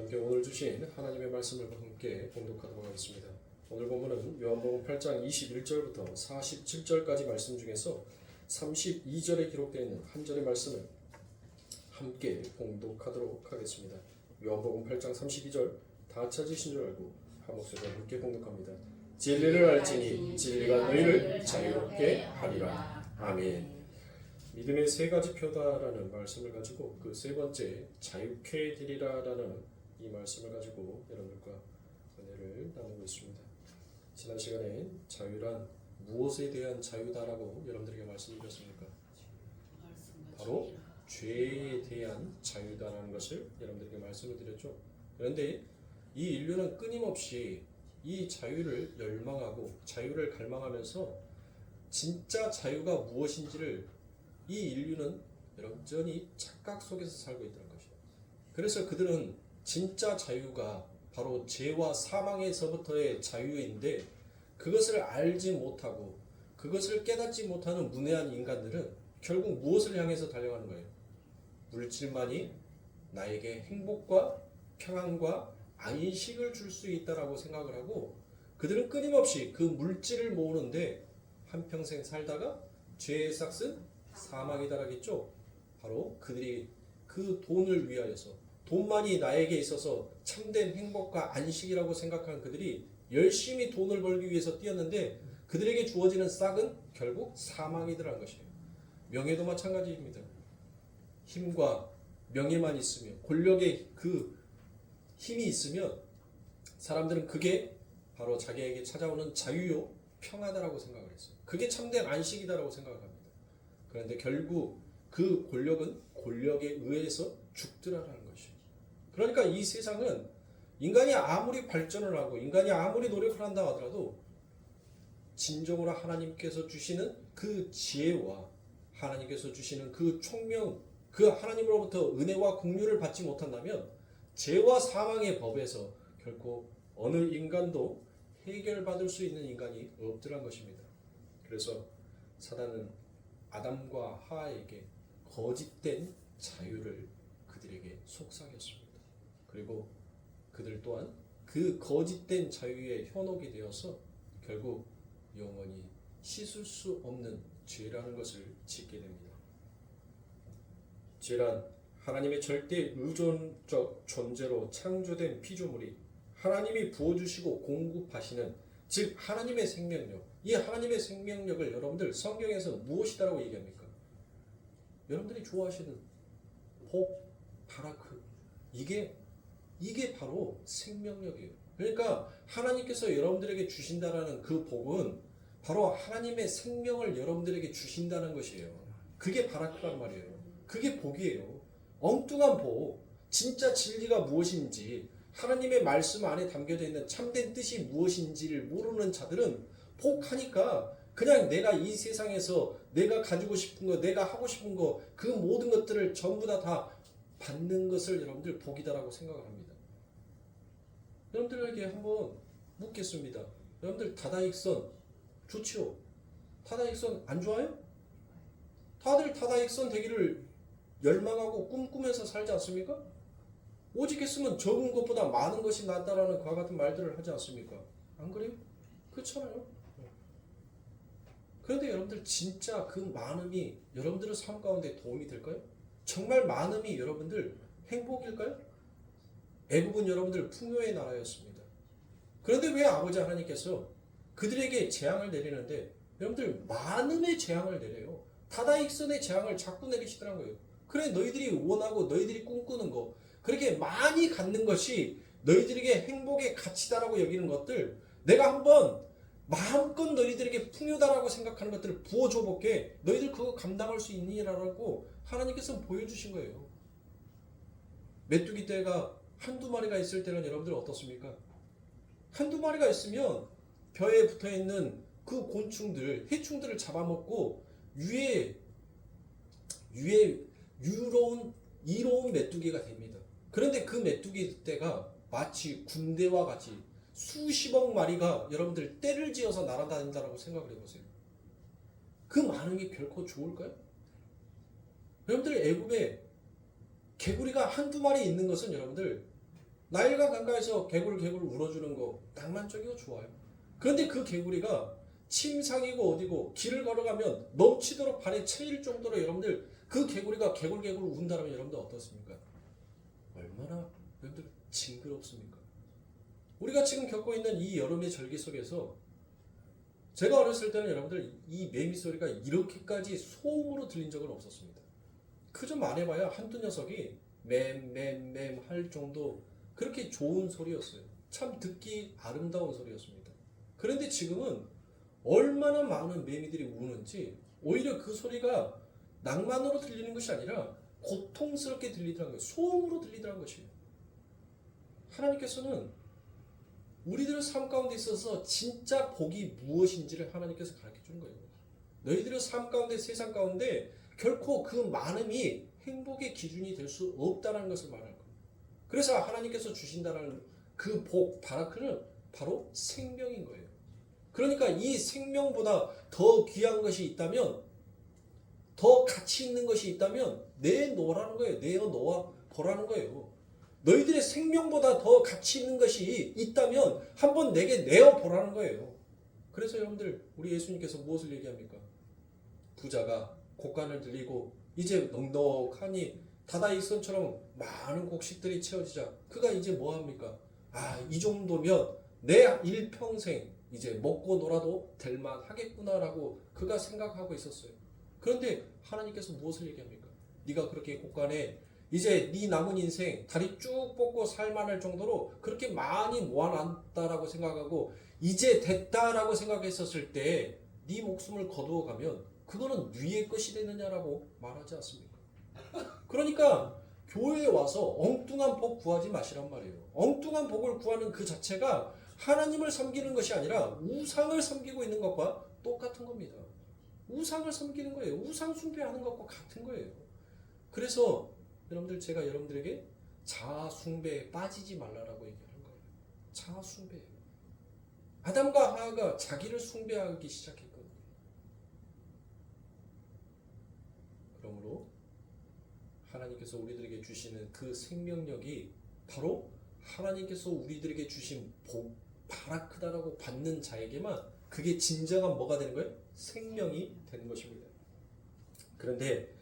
함께 오늘 주신 하나님의 말씀을 함께 봉독하도록 하겠습니다. 오늘 본문은 요한복음 8장 21절부터 47절까지 말씀 중에서 32절에 기록되어 있는 한 절의 말씀을 함께 봉독하도록 하겠습니다. 요한복음 8장 32절 다 찾으신 줄 알고 한 목소리로 함께 봉독합니다. 진리를 알지니 진리가 너희를 자유롭게 하리라. 아멘. 믿음의 세 가지 표다라는 말씀을 가지고 그 세 번째 자유케 되리라라는 이 말씀을 가지고 여러분과 은혜를 나누고 있습니다. 지난 시간에 자유란 무엇에 대한 자유다라고 여러분들에게 말씀드렸습니까? 바로 죄에 대한 자유다라는 것을 여러분들에게 말씀을 드렸죠. 그런데 이 인류는 끊임없이 이 자유를 열망하고 자유를 갈망하면서 진짜 자유가 무엇인지를 이 인류는 여전히 착각 속에서 살고 있다는 것이에요. 그래서 그들은 진짜 자유가 바로 죄와 사망에서부터의 자유인데 그것을 알지 못하고 그것을 깨닫지 못하는 문외한 인간들은 결국 무엇을 향해서 달려가는 거예요? 물질만이 나에게 행복과 평안과 안식을 줄 수 있다라고 생각을 하고 그들은 끊임없이 그 물질을 모으는데 한평생 살다가 죄의 삭은 사망이다라겠죠. 바로 그들이 그 돈을 위하여서 돈만이 나에게 있어서 참된 행복과 안식이라고 생각하는 그들이 열심히 돈을 벌기 위해서 뛰었는데 그들에게 주어지는 싹은 결국 사망이더라는 것이에요. 명예도 마찬가지입니다. 힘과 명예만 있으면 권력의 그 힘이 있으면 사람들은 그게 바로 자기에게 찾아오는 자유요 평화다라고 생각을 했어요. 그게 참된 안식이다라고 생각을 합니다. 그런데 결국 그 권력은 권력에 의해서 죽더라라는 것이에요. 그러니까 이 세상은 인간이 아무리 발전을 하고 인간이 아무리 노력을 한다 하더라도 진정으로 하나님께서 주시는 그 지혜와 하나님께서 주시는 그 총명, 그 하나님으로부터 은혜와 공유를 받지 못한다면 죄와 사망의 법에서 결코 어느 인간도 해결받을 수 있는 인간이 없더란 것입니다. 그래서 사단은 아담과 하와에게 거짓된 자유를 그들에게 속삭였습니다. 그리고 그들 또한 그 거짓된 자유의 현혹이 되어서 결국 영원히 씻을 수 없는 죄라는 것을 짓게 됩니다. 죄란 하나님의 절대 의존적 존재로 창조된 피조물이 하나님이 부어주시고 공급하시는 즉 하나님의 생명력, 이 하나님의 생명력을 여러분들 성경에서 무엇이다라고 얘기합니까? 여러분들이 좋아하시는 복, 바라크, 이게 바로 생명력이에요. 그러니까 하나님께서 여러분들에게 주신다라는 그 복은 바로 하나님의 생명을 여러분들에게 주신다는 것이에요. 그게 바라크란 말이에요. 그게 복이에요. 엉뚱한 복, 진짜 진리가 무엇인지 하나님의 말씀 안에 담겨져 있는 참된 뜻이 무엇인지를 모르는 자들은 복하니까 그냥 내가 이 세상에서 내가 가지고 싶은 거, 내가 하고 싶은 거, 그 모든 것들을 전부 다 받는 것을 여러분들 복이다라고 생각을 합니다. 여러분들에게 한번 묻겠습니다. 여러분들 다다익선 좋지요? 다다익선 안 좋아요? 다들 다다익선 되기를 열망하고 꿈꾸면서 살지 않습니까? 오직 했으면 적은 것보다 많은 것이 낫다라는 그와 같은 말들을 하지 않습니까? 안 그래요? 그렇잖아요. 그런데 여러분들 진짜 그 많음이 여러분들의 삶 가운데 도움이 될까요? 정말 많음이 여러분들 행복일까요? 애굽은 여러분들 풍요의 나라였습니다. 그런데 왜 아버지 하나님께서 그들에게 재앙을 내리는데 여러분들 많음의 재앙을 내려요. 다다익선의 재앙을 자꾸 내리시더란 거예요. 그래 너희들이 원하고 너희들이 꿈꾸는 거 그렇게 많이 갖는 것이 너희들에게 행복의 가치다라고 여기는 것들 내가 한번 마음껏 너희들에게 풍요다라고 생각하는 것들을 부어줘 볼게 너희들 그거 감당할 수 있니라고 하나님께서 보여주신 거예요. 메뚜기 떼가 한두 마리가 있을 때는 여러분들 어떻습니까? 한두 마리가 있으면 벼에 붙어있는 그 곤충들, 해충들을 잡아먹고 위에 이로운 메뚜기가 됩니다. 그런데 그 메뚜기 떼가 마치 군대와 같이 수십억 마리가 여러분들 떼를 지어서 날아다닌다라고 생각을 해보세요. 그 많음이 결코 좋을까요? 여러분들 애굽에 개구리가 한두 마리 있는 것은 여러분들 나일강 강가에서 개구리 울어주는 거 낭만적이고 좋아요. 그런데 그 개구리가 침상이고 어디고 길을 걸어가면 넘치도록 발에 채일 정도로 여러분들 그 개구리가 개굴 운다라면 여러분들 어떻습니까? 얼마나 여러분들 징그럽습니까? 우리가 지금 겪고 있는 이 여름의 절기 속에서 제가 어렸을 때는 여러분들 이 매미 소리가 이렇게까지 소음으로 들린 적은 없었습니다. 그저 말해봐야 한두 녀석이 맴 할 정도 그렇게 좋은 소리였어요. 참 듣기 아름다운 소리였습니다. 그런데 지금은 얼마나 많은 매미들이 우는지 오히려 그 소리가 낭만으로 들리는 것이 아니라 고통스럽게 들리더라는 거예요. 소음으로 들리더라는 것이에요. 하나님께서는 우리들의 삶 가운데 있어서 진짜 복이 무엇인지를 하나님께서 가르쳐 주는 거예요. 너희들의 삶 가운데 세상 가운데 결코 그 많음이 행복의 기준이 될 수 없다는 것을 말하는 거예요. 그래서 하나님께서 주신다는 그 복, 바라크는 바로 생명인 거예요. 그러니까 이 생명보다 더 귀한 것이 있다면, 더 가치 있는 것이 있다면 내놓으라는 거예요. 내어놓아 보라는 거예요. 너희들의 생명보다 더 가치 있는 것이 있다면 한번 내게 내어보라는 거예요. 그래서 여러분들 우리 예수님께서 무엇을 얘기합니까? 부자가 곡간을 들이고 이제 넉넉하니 다다익선처럼 많은 곡식들이 채워지자 그가 이제 뭐합니까? 이 정도면 내 일평생 이제 먹고 놀아도 될만 하겠구나라고 그가 생각하고 있었어요. 그런데 하나님께서 무엇을 얘기합니까? 네가 그렇게 곡간에 이제 네 남은 인생 다리 쭉 뻗고 살만할 정도로 그렇게 많이 모아놨다라고 생각하고 이제 됐다라고 생각했었을 때 네 목숨을 거두어가면 그거는 네의 것이 되느냐라고 말하지 않습니까? 그러니까 교회에 와서 엉뚱한 복 구하지 마시란 말이에요. 엉뚱한 복을 구하는 그 자체가 하나님을 섬기는 것이 아니라 우상을 섬기고 있는 것과 똑같은 겁니다. 우상을 섬기는 거예요. 우상 숭배하는 것과 같은 거예요. 그래서 여러분들 제가 여러분들에게 자아 숭배에 빠지지 말라라고 얘기하는 거예요. 자아 숭배. 아담과 하와가 자기를 숭배하기 시작했거든요. 그러므로 하나님께서 우리들에게 주시는 그 생명력이 바로 하나님께서 우리들에게 주신 복, 바라크다라고 받는 자에게만 그게 진정한 뭐가 되는 거예요? 생명이 되는 것입니다. 그런데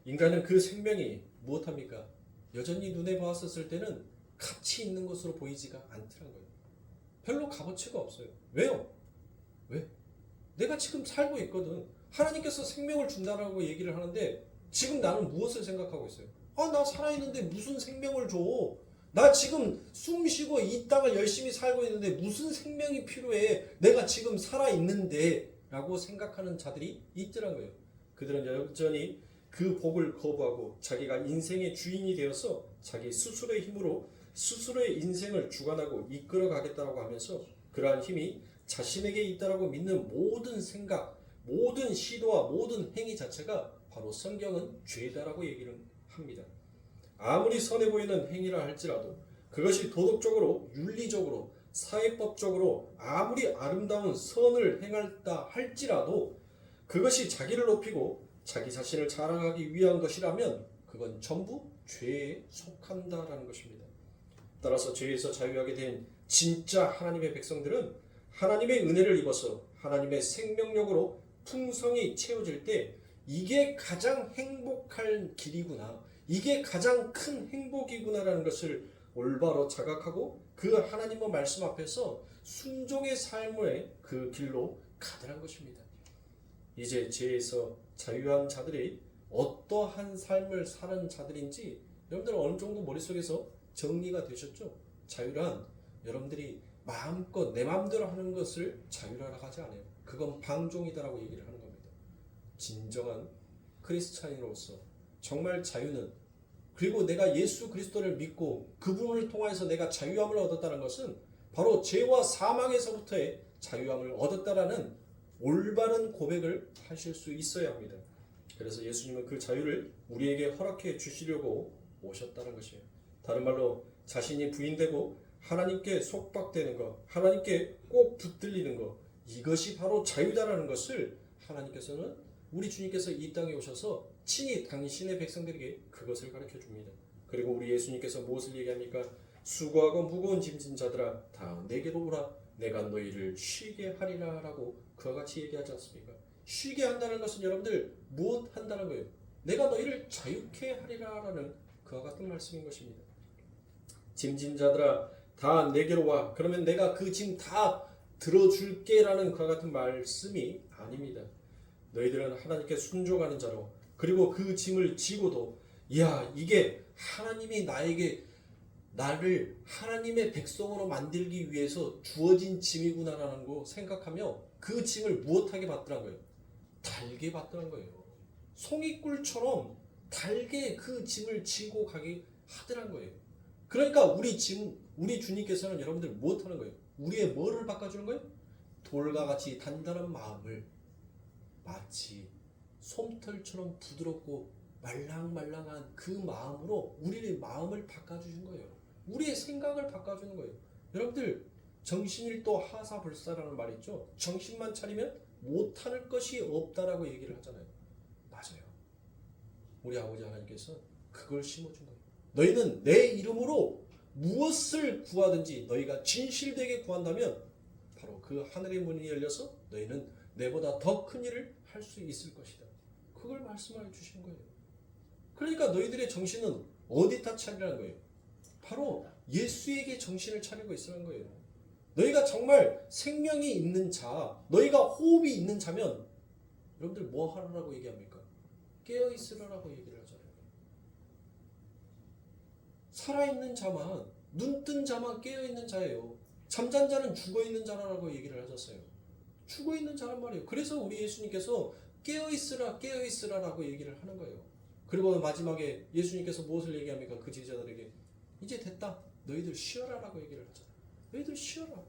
인간은 그 생명이 무엇합니까? 여전히 눈에 보았었을 때는 가치 있는 것으로 보이지가 않더란 거예요. 별로 값어치가 없어요. 왜요? 왜? 내가 지금 살고 있거든. 하나님께서 생명을 준다라고 얘기를 하는데 지금 나는 무엇을 생각하고 있어요? 나 살아있는데 무슨 생명을 줘? 나 지금 숨 쉬고 이 땅을 열심히 살고 있는데 무슨 생명이 필요해? 내가 지금 살아있는데 라고 생각하는 자들이 있더란 거예요. 그들은 여전히 그 복을 거부하고 자기가 인생의 주인이 되어서 자기 스스로의 힘으로 스스로의 인생을 주관하고 이끌어 가겠다고 하면서 그러한 힘이 자신에게 있다라고 믿는 모든 생각, 모든 시도와 모든 행위 자체가 바로 성경은 죄다라고 얘기를 합니다. 아무리 선해 보이는 행위라 할지라도 그것이 도덕적으로, 윤리적으로, 사회법적으로 아무리 아름다운 선을 행했다 할지라도 그것이 자기를 높이고 자기 자신을 자랑하기 위한 것이라면 그건 전부 죄에 속한다라는 것입니다. 따라서 죄에서 자유하게 된 진짜 하나님의 백성들은 하나님의 은혜를 입어서 하나님의 생명력으로 풍성히 채워질 때 이게 가장 행복할 길이구나, 이게 가장 큰 행복이구나라는 것을 올바로 자각하고 그 하나님의 말씀 앞에서 순종의 삶의 그 길로 가더란 것입니다. 이제 죄에서 자유한 자들이 어떠한 삶을 사는 자들인지 여러분들 어느 정도 머릿속에서 정리가 되셨죠? 자유란 여러분들이 마음껏 내 마음대로 하는 것을 자유라고 하지 않아요. 그건 방종이다라고 얘기를 하는 겁니다. 진정한 크리스찬으로서 정말 자유는, 그리고 내가 예수 그리스도를 믿고 그분을 통해서 내가 자유함을 얻었다는 것은 바로 죄와 사망에서부터의 자유함을 얻었다라는 올바른 고백을 하실 수 있어야 합니다. 그래서 예수님은 그 자유를 우리에게 허락해 주시려고 오셨다는 것이에요. 다른 말로 자신이 부인되고 하나님께 속박되는 것, 하나님께 꼭 붙들리는 것, 이것이 바로 자유다라는 것을 하나님께서는, 우리 주님께서 이 땅에 오셔서 친히 당신의 백성들에게 그것을 가르쳐 줍니다. 그리고 우리 예수님께서 무엇을 얘기합니까? 수고하고 무거운 짐진 자들아 다 내게로 오라. 내가 너희를 쉬게 하리라 라고 그와 같이 얘기하지 않습니까? 쉬게 한다는 것은 여러분들 무엇 한다는 거예요? 내가 너희를 자유케 하리라 라는 그와 같은 말씀인 것입니다. 짐진 자들아 다 내게로 와. 그러면 내가 그 짐 다 들어줄게 라는 그와 같은 말씀이 아닙니다. 너희들은 하나님께 순종하는 자로, 그리고 그 짐을 지고도 야 이게 하나님이 나를 하나님의 백성으로 만들기 위해서 주어진 짐이구나라는 거 생각하며 그 짐을 무엇하게 받더란 거예요? 달게 받더란 거예요. 송이꿀처럼 달게 그 짐을 지고 가게 하더란 거예요. 그러니까 우리 주님께서는 여러분들 무엇하는 거예요? 우리의 뭐를 바꿔주는 거예요? 돌과 같이 단단한 마음을 마치 솜털처럼 부드럽고 말랑말랑한 그 마음으로 우리의 마음을 바꿔주신 거예요. 우리의 생각을 바꿔주는 거예요. 여러분들 정신일도 하사불사라는 말이 있죠. 정신만 차리면 못할 것이 없다라고 얘기를 하잖아요. 맞아요. 우리 아버지 하나님께서 그걸 심어준 거예요. 너희는 내 이름으로 무엇을 구하든지 너희가 진실되게 구한다면 바로 그 하늘의 문이 열려서 너희는 내보다 더 큰 일을 할 수 있을 것이다. 그걸 말씀해 주신 거예요. 그러니까 너희들의 정신은 어디다 차리라는 거예요? 바로 예수에게 정신을 차리고 있으라는 거예요. 너희가 정말 생명이 있는 자, 너희가 호흡이 있는 자면 여러분들 뭐 하라고 얘기합니까? 깨어 있으라고 얘기를 하잖아요. 살아있는 자만, 눈뜬 자만 깨어 있는 자예요. 잠잔 자는 죽어 있는 자라고 얘기를 하셨어요. 죽어 있는 자란 말이에요. 그래서 우리 예수님께서 깨어 있으라라고 얘기를 하는 거예요. 그리고 마지막에 예수님께서 무엇을 얘기합니까? 그 제자들에게 이제 됐다. 너희들 쉬어라라고 얘기를 하잖아요. 너희들 쉬어라.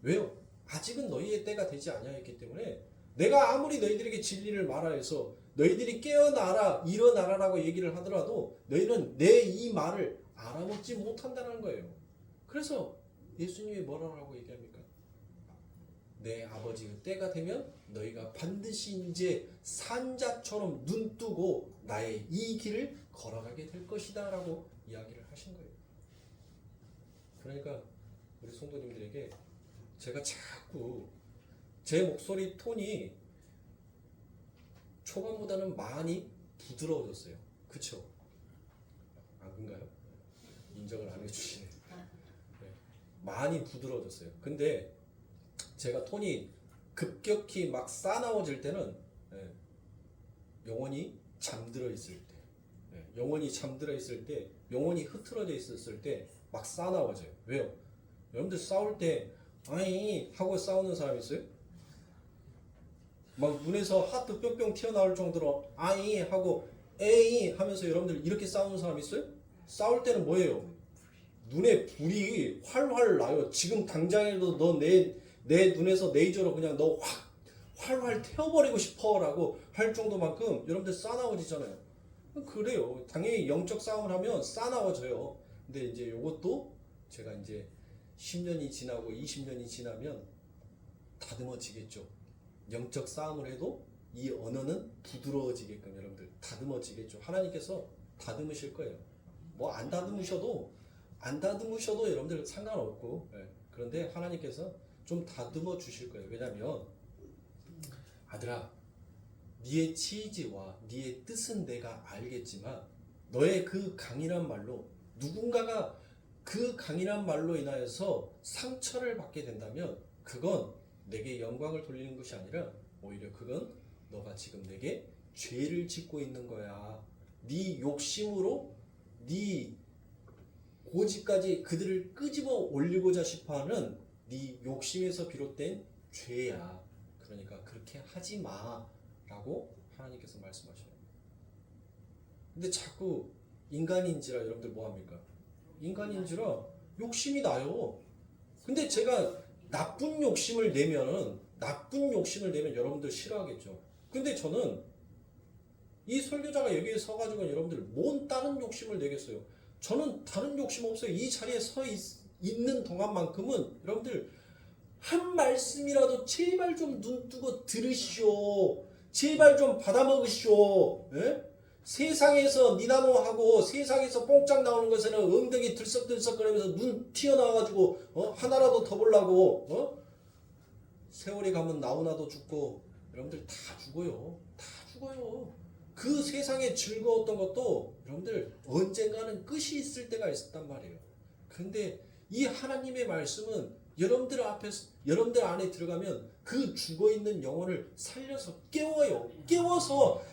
왜요? 아직은 너희의 때가 되지 아니하였기 때문에 내가 아무리 너희들에게 진리를 말하여서 너희들이 깨어나라, 일어나라라고 얘기를 하더라도 너희는 내 이 말을 알아먹지 못한다는 거예요. 그래서 예수님이 뭐라고 얘기합니까? 내 아버지의 때가 되면 너희가 반드시 이제 산자처럼 눈뜨고 나의 이 길을 걸어가게 될 것이다 라고 이야기를 하신 거예요. 그러니까 우리 성도님들에게 제가 자꾸 제 목소리 톤이 초반보다는 많이 부드러워졌어요. 그쵸? 안 그런가요? 인정을 안 해주시네. 네. 많이 부드러워졌어요. 근데 제가 톤이 급격히 막 싸나워질 때는 영혼이 잠들어 있을 때, 영혼이 잠들어 있을 때, 영혼이 흐트러져 있었을 때 막 싸나워져요. 왜요? 여러분들 싸울 때 아이 하고 싸우는 사람 있어요? 막 눈에서 하트 뿅뿅 튀어나올 정도로 아이 하고 에이 하면서 여러분들 이렇게 싸우는 사람 있어요? 싸울 때는 뭐예요? 눈에 불이 활활 나요. 지금 당장에도 너 내 눈에서 레이저로 그냥 너 활활 태워버리고 싶어라고 할 정도만큼 여러분들 싸나워지잖아요. 그래요. 당연히 영적 싸움을 하면 싸나워져요. 근데 이제 이것도 제가 이제 10년이 지나고 20년이 지나면 다듬어지겠죠. 영적 싸움을 해도 이 언어는 부드러워지게끔 여러분들 다듬어지겠죠. 하나님께서 다듬으실 거예요. 뭐 안 다듬으셔도 여러분들 상관없고, 그런데 하나님께서 좀 다듬어 주실 거예요. 왜냐하면 아들아, 네의 치의지와 네의 뜻은 내가 알겠지만 너의 그 강인한 말로 누군가가 그 강인한 말로 인하여서 상처를 받게 된다면 그건 내게 영광을 돌리는 것이 아니라 오히려 그건 너가 지금 내게 죄를 짓고 있는 거야. 네 욕심으로 네 고집까지 그들을 끄집어 올리고자 싶어하는 네 욕심에서 비롯된 죄야. 그러니까 그렇게 하지 마라고 하나님께서 말씀하셔요. 근데 자꾸 인간인지라 여러분들 뭐합니까? 인간인지라 욕심이 나요. 근데 제가 나쁜 욕심을 내면 여러분들 싫어하겠죠. 근데 저는 이 설교자가 여기에 서가지고 여러분들 뭔 다른 욕심을 내겠어요. 저는 다른 욕심 없어요. 이 자리에 서 있는 동안만큼은 여러분들 한 말씀이라도 제발 좀 눈 뜨고 들으시오. 제발 좀 받아먹으시오. 예? 세상에서 니나노하고 세상에서 뽕짝 나오는 것에는 엉덩이 들썩들썩거리면서 눈 튀어나와가지고 하나라도 더 보려고 세월이 가면 나오나도 죽고 여러분들 다 죽어요. 다 죽어요. 그 세상에 즐거웠던 것도 여러분들 언젠가는 끝이 있을 때가 있었단 말이에요. 근데 이 하나님의 말씀은 여러분들 앞에서 여러분들 안에 들어가면 그 죽어있는 영혼을 살려서 깨워요. 깨워서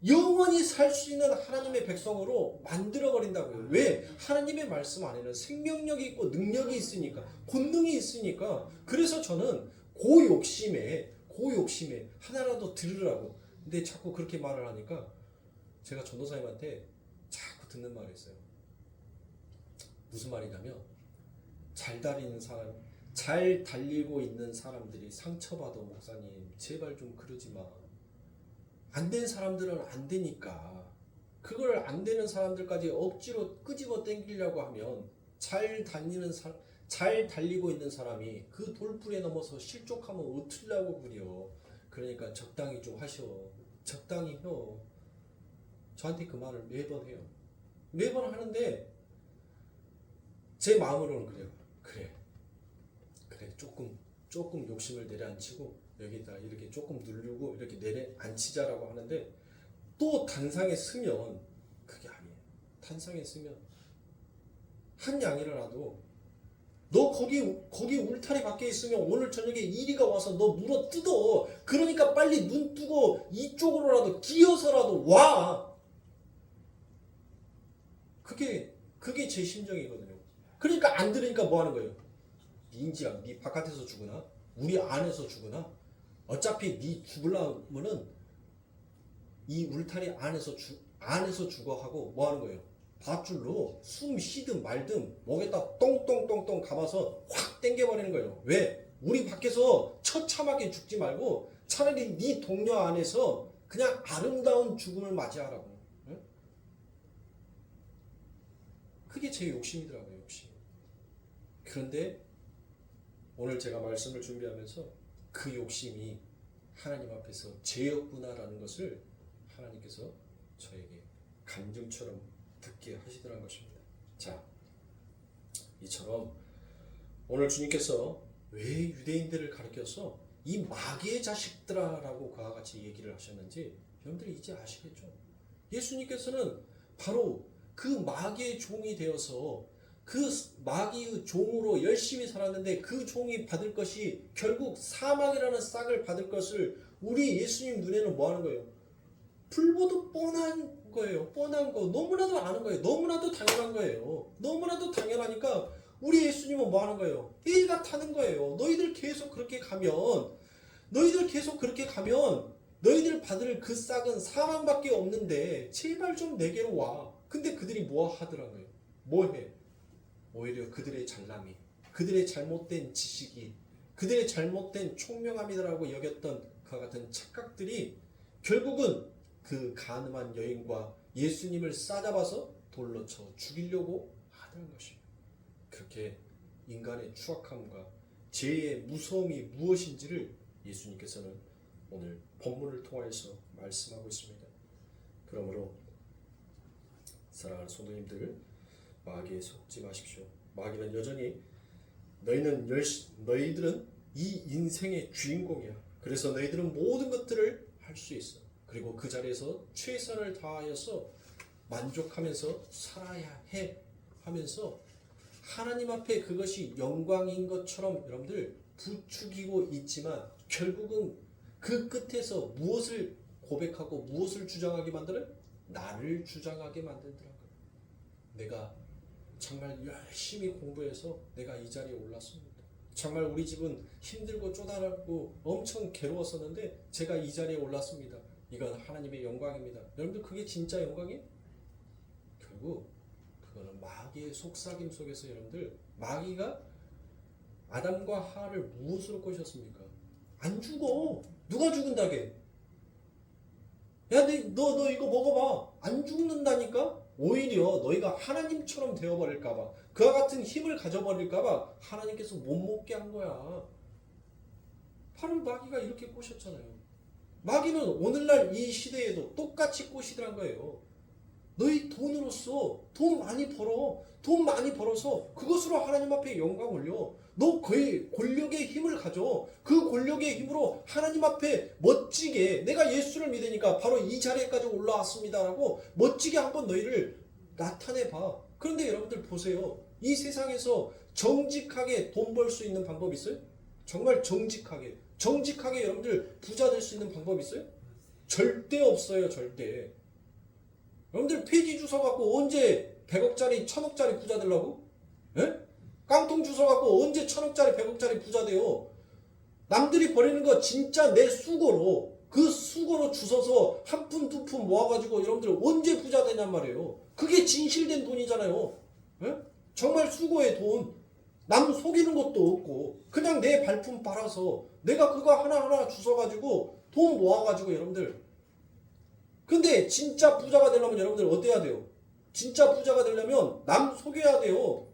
영원히 살 수 있는 하나님의 백성으로 만들어버린다고요. 왜? 하나님의 말씀 안에는 생명력이 있고 능력이 있으니까, 권능이 있으니까. 그래서 저는 고욕심에 하나라도 들으라고. 근데 자꾸 그렇게 말을 하니까 제가 전도사님한테 자꾸 듣는 말이 있어요. 무슨 말이냐면, 잘 달리고 있는 사람들이 상처받아. 목사님 제발 좀 그러지 마. 안 된 사람들은 안 되니까 그걸 안 되는 사람들까지 억지로 끄집어 당기려고 하면 잘 달리고 있는 사람이 그 돌풀에 넘어서 실족하면 어쩌려고 그래요. 그러니까 적당히 좀 하셔. 적당히 해요. 저한테 그 말을 매번 해요. 매번 하는데 제 마음으로는 그래요. 그래 조금 욕심을 내려앉히고 여기다 이렇게 조금 누르고 이렇게 내려앉히자라고 하는데, 또 단상에 서면 그게 아니에요. 단상에 서면 한 양이라도 너 거기 울타리 밖에 있으면 오늘 저녁에 이리가 와서 너 물어 뜯어. 그러니까 빨리 눈 뜨고 이쪽으로라도 기어서라도 와. 그게 제 심정이거든요. 그러니까 안 들으니까 뭐 하는 거예요? 인지야, 네 바깥에서 죽으나 우리 안에서 죽으나 어차피 네 죽으려면은 이 울타리 안에서 죽어 하고 뭐 하는 거예요? 밧줄로 숨 쉬든 말든 목에다 똥똥똥똥 감아서 확 당겨버리는 거예요. 왜? 우리 밖에서 처참하게 죽지 말고 차라리 네 동료 안에서 그냥 아름다운 죽음을 맞이하라고. 응? 그게 제 욕심이더라고요. 욕심. 그런데 오늘 제가 말씀을 준비하면서 그 욕심이 하나님 앞에서 죄였구나라는 것을 하나님께서 저에게 간증처럼 듣게 하시더라는 것입니다. 자, 이처럼 오늘 주님께서 왜 유대인들을 가르쳐서 이 마귀의 자식들아라고 그와 같이 얘기를 하셨는지 여러분들이 이제 아시겠죠? 예수님께서는 바로 그 마귀의 종이 되어서 그 마귀의 종으로 열심히 살았는데 그 종이 받을 것이 결국 사망이라는 싹을 받을 것을 우리 예수님 눈에는 뭐 하는 거예요? 불보듯 뻔한 거예요. 뻔한 거. 너무나도 아는 거예요. 너무나도 당연한 거예요. 너무나도 당연하니까 우리 예수님은 뭐 하는 거예요? A가 타는 거예요. 너희들 계속 그렇게 가면 너희들 받을 그 싹은 사망밖에 없는데 제발 좀 내게로 와. 근데 그들이 뭐 하더라고요? 뭐 해? 오히려 그들의 잘남이, 그들의 잘못된 지식이, 그들의 잘못된 총명함이라고 여겼던 그와 같은 착각들이 결국은 그 간음한 여인과 예수님을 싸잡아서 돌로 쳐 죽이려고 하는 것입니다. 그렇게 인간의 추악함과 죄의 무서움이 무엇인지를 예수님께서는 오늘 본문을 통하여서 말씀하고 있습니다. 그러므로 사랑하는 성도님들, 마귀에 속지 마십시오. 마귀는 여전히 너희들은 이 인생의 주인공이야. 그래서 너희들은 모든 것들을 할 수 있어. 그리고 그 자리에서 최선을 다하여서 만족하면서 살아야 해 하면서 하나님 앞에 그것이 영광인 것처럼 여러분들 부추기고 있지만 결국은 그 끝에서 무엇을 고백하고 무엇을 주장하게 만들어요? 나를 주장하게 만들더라고요. 내가 정말 열심히 공부해서 내가 이 자리에 올랐습니다. 정말 우리 집은 힘들고 쪼달았고 엄청 괴로웠었는데 제가 이 자리에 올랐습니다. 이건 하나님의 영광입니다. 여러분들 그게 진짜 영광이에요? 결국 그거는 마귀의 속삭임 속에서 여러분들 마귀가 아담과 하와를 무엇으로 꼬셨습니까? 안 죽어. 누가 죽은다게? 야, 너 이거 먹어봐. 안 죽는다니까? 오히려 너희가 하나님처럼 되어버릴까봐, 그와 같은 힘을 가져버릴까봐 하나님께서 못 먹게 한 거야. 바로 마귀가 이렇게 꼬셨잖아요. 마귀는 오늘날 이 시대에도 똑같이 꼬시더란 거예요. 너희 돈으로써 돈 많이 벌어. 돈 많이 벌어서 그것으로 하나님 앞에 영광 올려. 너 거의 권력의 힘을 가져. 그 권력의 힘으로 하나님 앞에 멋지게 내가 예수를 믿으니까 바로 이 자리에까지 올라왔습니다라고 멋지게 한번 너희를 나타내봐. 그런데 여러분들 보세요. 이 세상에서 정직하게 돈 벌 수 있는 방법 있어요? 정말 정직하게 여러분들 부자 될 수 있는 방법 있어요? 절대 없어요. 절대. 여러분들 폐지 주워 갖고 언제 100억짜리 1000억짜리 부자 되려고? 예? 깡통 주워 갖고 언제 1000억짜리 100억짜리 부자 돼요? 남들이 버리는 거 진짜 내 수고로 그 수고로 주워서 한 푼 두 푼 모아가지고 여러분들 언제 부자 되냔 말이에요. 그게 진실된 돈이잖아요. 예? 정말 수고의 돈. 남 속이는 것도 없고 그냥 내 발품 빨아서 내가 그거 하나하나 주워가지고 돈 모아가지고 여러분들. 근데 진짜 부자가 되려면 여러분들 어때야 돼요? 진짜 부자가 되려면 남 속여야 돼요.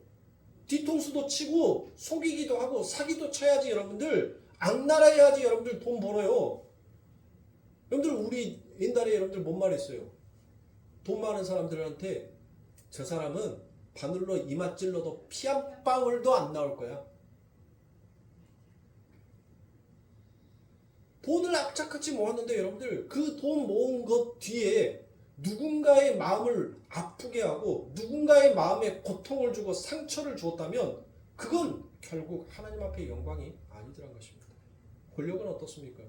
뒤통수도 치고 속이기도 하고 사기도 쳐야지 여러분들. 악랄해야지 여러분들 돈 벌어요. 여러분들 우리 옛날에 여러분들 뭔 말 했어요? 돈 많은 사람들한테 저 사람은 바늘로 이마 찔러도 피 한 방울도 안 나올 거야. 돈을 악착같이 모았는데 여러분들 그 돈 모은 것 뒤에 누군가의 마음을 아프게 하고 누군가의 마음에 고통을 주고 상처를 주었다면 그건 결국 하나님 앞에 영광이 아니더란 것입니다. 권력은 어떻습니까?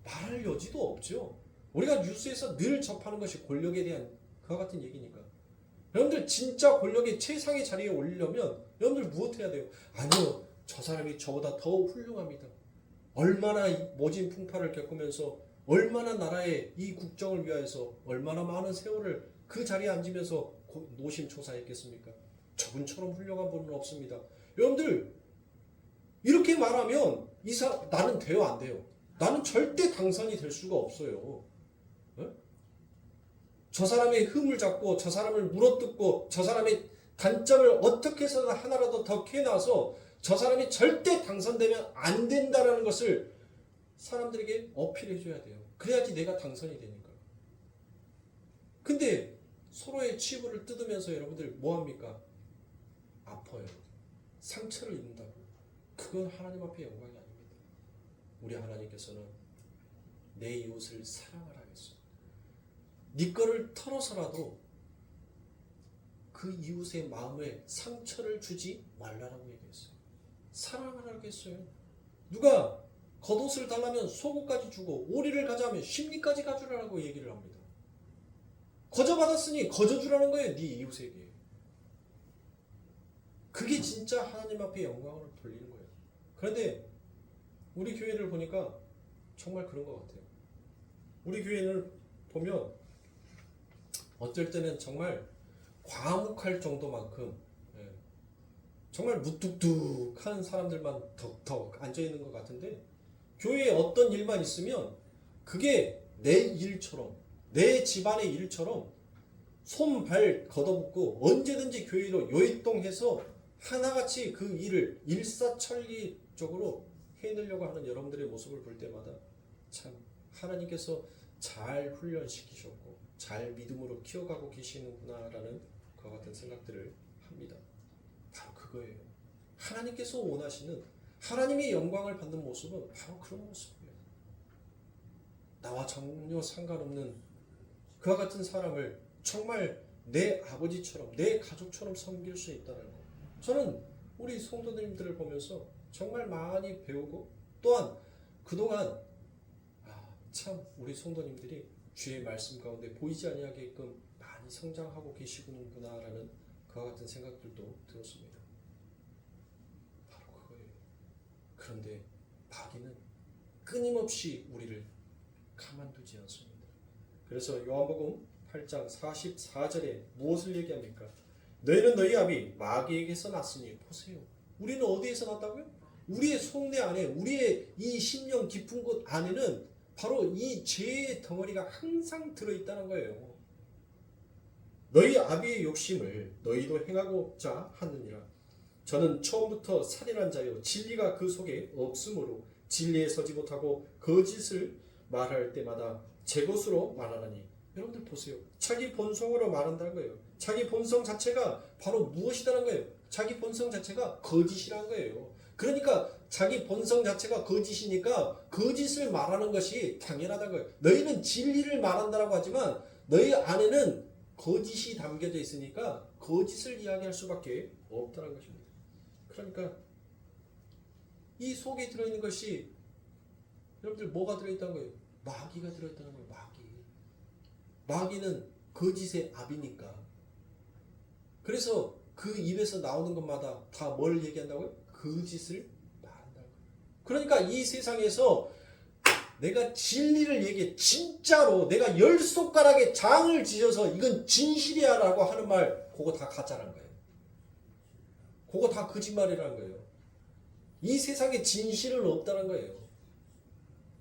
말할 여지도 없죠. 우리가 뉴스에서 늘 접하는 것이 권력에 대한 그와 같은 얘기니까. 여러분들 진짜 권력의 최상의 자리에 올리려면 여러분들 무엇 해야 돼요? 아니요. 저 사람이 저보다 더 훌륭합니다. 얼마나 모진 풍파를 겪으면서 얼마나 나라의 이 국정을 위하여서 얼마나 많은 세월을 그 자리에 앉으면서 노심초사했겠습니까? 저분처럼 훌륭한 분은 없습니다. 여러분들 이렇게 말하면 나는 돼요 안 돼요? 나는 절대 당선이 될 수가 없어요. 네? 저 사람의 흠을 잡고 저 사람을 물어뜯고 저 사람의 단점을 어떻게 해서든 하나라도 더 캐놔서 저 사람이 절대 당선되면 안 된다는 것을 사람들에게 어필해줘야 돼요. 그래야지 내가 당선이 되니까. 근데 서로의 치부를 뜯으면서 여러분들 뭐합니까? 아파요. 상처를 입는다고. 그건 하나님 앞에 영광이 아닙니다. 우리 하나님께서는 내 이웃을 사랑을 하겠어. 네 거를 털어서라도 그 이웃의 마음에 상처를 주지 말라라고 얘기했어요. 사랑을 하겠어요. 누가 겉옷을 달라면 속옷까지 주고 오리를 가져하면 심리까지 가주라고 얘기를 합니다. 거저 받았으니 거저 주라는 거예요. 네 이웃에게. 그게 진짜 하나님 앞에 영광을 돌리는 거예요. 그런데 우리 교회를 보니까 정말 그런 것 같아요. 우리 교회를 보면 어떨 때는 정말 과묵할 정도만큼 정말 무뚝뚝한 사람들만 덕덕 앉아있는 것 같은데 교회에 어떤 일만 있으면 그게 내 일처럼 내 집안의 일처럼 손발 걷어붙고 언제든지 교회로 요입동해서 하나같이 그 일을 일사천리적으로 해내려고 하는 여러분들의 모습을 볼 때마다 참 하나님께서 잘 훈련시키셨고 잘 믿음으로 키워가고 계시는구나라는 그와 같은 생각들을 합니다. 바로 그거예요. 하나님께서 원하시는 하나님의 영광을 받는 모습은 바로 그런 모습이에요. 나와 전혀 상관없는 그와 같은 사람을 정말 내 아버지처럼 내 가족처럼 섬길 수 있다는 것. 저는 우리 성도님들을 보면서 정말 많이 배우고 또한 그동안 참 우리 성도님들이 주의 말씀 가운데 보이지 아니하게끔 많이 성장하고 계시구나라는 그와 같은 생각들도 들었습니다. 바로 그거예요. 그런데 마귀는 끊임없이 우리를 가만두지 않습니다. 그래서 요한복음 8장 44절에 무엇을 얘기합니까? 너희는 너희 아비 마귀에게서 났으니. 보세요. 우리는 어디에서 났다고요? 우리의 속내 안에 우리의 이 심령 깊은 곳 안에는 바로 이 죄의 덩어리가 항상 들어있다는 거예요. 너희 아비의 욕심을 너희도 행하고자 하느니라. 저는 처음부터 살인한 자요 진리가 그 속에 없으므로 진리에 서지 못하고 거짓을 말할 때마다 제 것으로 말하나니. 여러분들 보세요. 자기 본성으로 말한다는 거예요. 자기 본성 자체가 바로 무엇이라는 거예요? 자기 본성 자체가 거짓이라는 거예요. 그러니까 자기 본성 자체가 거짓이니까 거짓을 말하는 것이 당연하다는 거예요. 너희는 진리를 말한다라고 하지만 너희 안에는 거짓이 담겨져 있으니까 거짓을 이야기할 수밖에 없다는 것입니다. 그러니까 이 속에 들어있는 것이 여러분들 뭐가 들어있다는 거예요? 마귀가 들어있다는 거예요. 마귀는 거짓의 압이니까. 그래서 그 입에서 나오는 것마다 다 뭘 얘기한다고요? 거짓을 말한다는 거예요. 그러니까 이 세상에서 내가 진리를 얘기해, 진짜로 내가 10손가락에 장을 지어서 이건 진실이야 라고 하는 말, 그거 다 가짜라는 거예요. 그거 다 거짓말이라는 거예요. 이 세상에 진실은 없다는 거예요.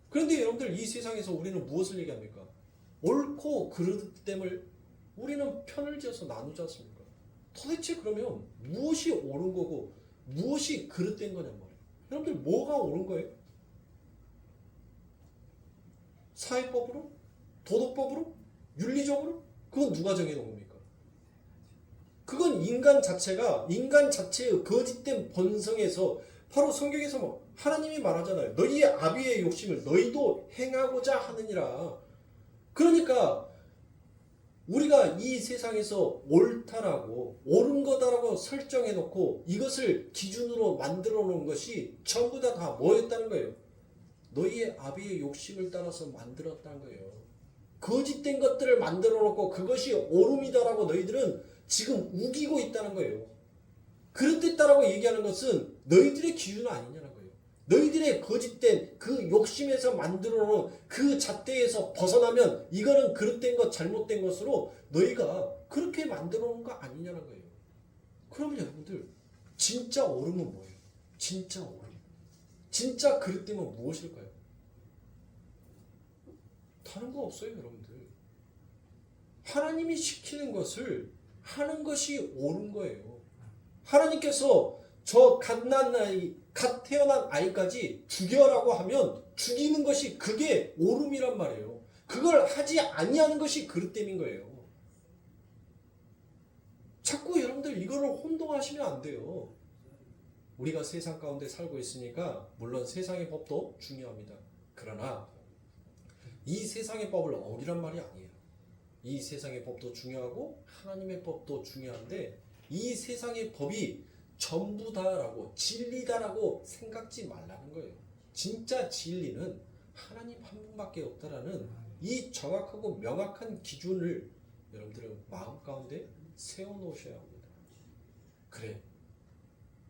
그런데 여러분들 이 세상에서 우리는 무엇을 얘기합니까? 옳고 그릇됨을 우리는 편을 지어서 나누지 않습니까? 도대체 그러면 무엇이 옳은 거고 무엇이 그릇된 거냔 말이에요. 여러분들 뭐가 옳은 거예요? 사회법으로? 도덕법으로? 윤리적으로? 그건 누가 정해놓은 겁니까? 그건 인간 자체의 거짓된 본성에서 바로 성경에서 뭐 하나님이 말하잖아요. 너희의 아비의 욕심을 너희도 행하고자 하느니라. 그러니까 우리가 이 세상에서 옳다라고 옳은 거다라고 설정해놓고 이것을 기준으로 만들어 놓은 것이 전부 다 뭐였다는 거예요? 너희의 아비의 욕심을 따라서 만들었다는 거예요. 거짓된 것들을 만들어 놓고 그것이 옳음이다라고 너희들은 지금 우기고 있다는 거예요. 그릇됐다라고 얘기하는 것은 너희들의 기준 아니냐는 거예요. 너희들의 거짓된 그 욕심에서 만들어 놓은 그 잣대에서 벗어나면 이거는 그릇된 것, 잘못된 것으로 너희가 그렇게 만들어 놓은 거 아니냐는 거예요. 그러면 여러분들 진짜 옳음은 뭐예요? 진짜 옳음. 진짜 그릇됨은 무엇일까요? 다른 거 없어요, 여러분들. 하나님이 시키는 것을 하는 것이 옳은 거예요. 하나님께서 저 갓 태어난 아이까지 죽여라고 하면 죽이는 것이 그게 옳음이란 말이에요. 그걸 하지 아니하는 것이 그릇됨인 거예요. 자꾸 여러분들 이거를 혼동하시면 안 돼요. 우리가 세상 가운데 살고 있으니까 물론 세상의 법도 중요합니다. 그러나 이 세상의 법을 어기란 말이 아니에요. 이 세상의 법도 중요하고 하나님의 법도 중요한데 이 세상의 법이 전부다라고 진리다라고 생각지 말라는 거예요. 진짜 진리는 하나님 한 분밖에 없다라는 이 정확하고 명확한 기준을 여러분들은 마음 가운데 세워놓으셔야 합니다. 그래,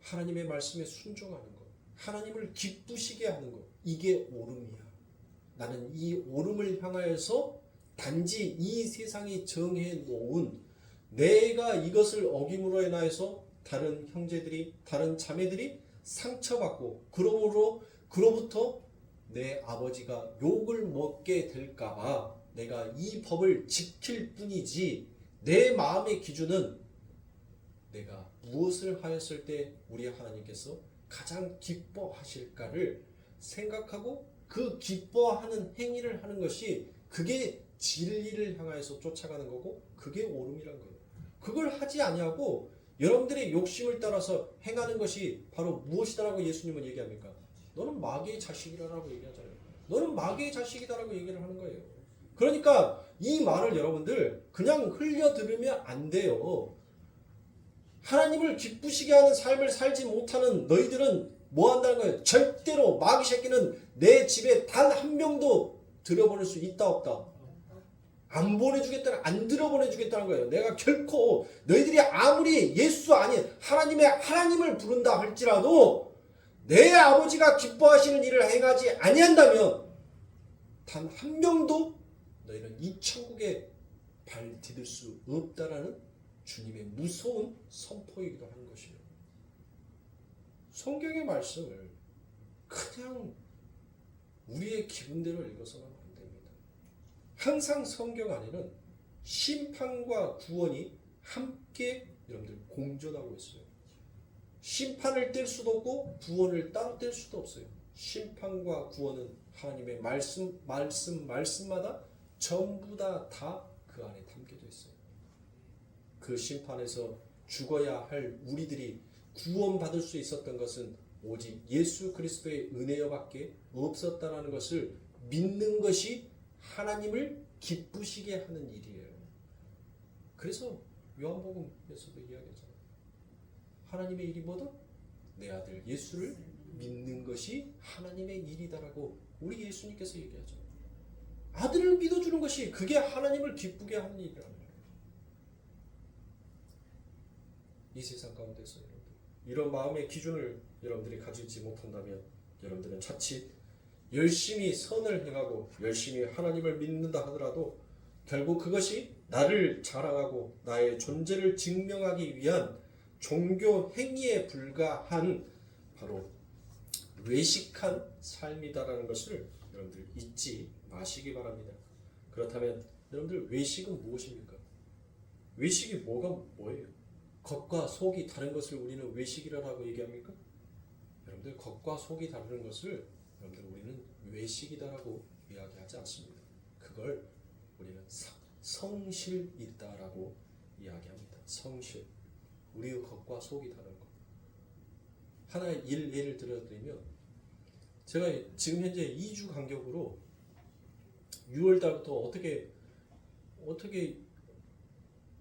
하나님의 말씀에 순종하는 것, 하나님을 기쁘시게 하는 것, 이게 옳음이야. 나는 이 옳음을 향하여서 단지 이 세상이 정해놓은 내가 이것을 어김으로 인하여서 다른 형제들이, 다른 자매들이 상처받고 그로부터 내 아버지가 욕을 먹게 될까봐 내가 이 법을 지킬 뿐이지 내 마음의 기준은 내가 무엇을 하였을 때 우리 하나님께서 가장 기뻐하실까를 생각하고 그 기뻐하는 행위를 하는 것이 그게 진리를 향하여서 쫓아가는 거고 그게 옳음이란 거예요. 그걸 하지 아니하고 여러분들의 욕심을 따라서 행하는 것이 바로 무엇이다라고 예수님은 얘기합니까? 너는 마귀의 자식이라고 얘기하잖아요. 너는 마귀의 자식이다라고 얘기를 하는 거예요. 그러니까 이 말을 여러분들 그냥 흘려 들으면 안 돼요. 하나님을 기쁘시게 하는 삶을 살지 못하는 너희들은 뭐 한다는 거예요? 절대로 마귀 새끼는 내 집에 단 한 명도 들여보낼 수 있다 없다? 안 보내주겠다는, 안 들여보내주겠다는 거예요. 내가 결코 너희들이 아무리 예수 아닌 하나님을 부른다 할지라도 내 아버지가 기뻐하시는 일을 행하지 아니한다면 단 한 명도 너희는 이 천국에 발 디딜 수 없다라는 주님의 무서운 선포이기도 하는 것이에요. 성경의 말씀을 그냥 우리의 기분대로 읽어서는 안 됩니다. 항상 성경 안에는 심판과 구원이 함께 여러분들 공존하고 있어요. 심판을 뗄 수도 없고 구원을 따로 뗄 수도 없어요. 심판과 구원은 하나님의 말씀마다 전부 다 그 안에 담겨져 있어요. 그 심판에서 죽어야 할 우리들이 구원받을 수 있었던 것은 오직 예수 그리스도의 은혜여밖에 없었다라는 것을 믿는 것이 하나님을 기쁘시게 하는 일이에요. 그래서 요한복음에서도 이야기하잖아요. 하나님의 일이 뭐다? 내 아들 예수를 믿는 것이 하나님의 일이다라고 우리 예수님께서 얘기하죠. 아들을 믿어주는 것이 그게 하나님을 기쁘게 하는 일이라는 거예요. 이 세상 가운데서 여러분들 이런 마음의 기준을 여러분들이 가지지 못한다면 여러분들은 자칫 열심히 선을 행하고 열심히 하나님을 믿는다 하더라도 결국 그것이 나를 자랑하고 나의 존재를 증명하기 위한 종교 행위에 불과한 바로 외식한 삶이다라는 것을 여러분들 잊지 마시기 바랍니다. 그렇다면 여러분들 외식은 무엇입니까? 외식이 뭐예요? 겉과 속이 다른 것을 우리는 외식이라고 얘기합니까? 여러분들 겉과 속이 다른 것을 여러분들 우리는 외식이다라고 이야기하지 않습니다. 그걸 우리는 성실이다라고 이야기합니다. 성실. 우리의 겉과 속이 다른 것. 하나의 예를 들어드리면 제가 지금 현재 2주 간격으로 6월 달부터 어떻게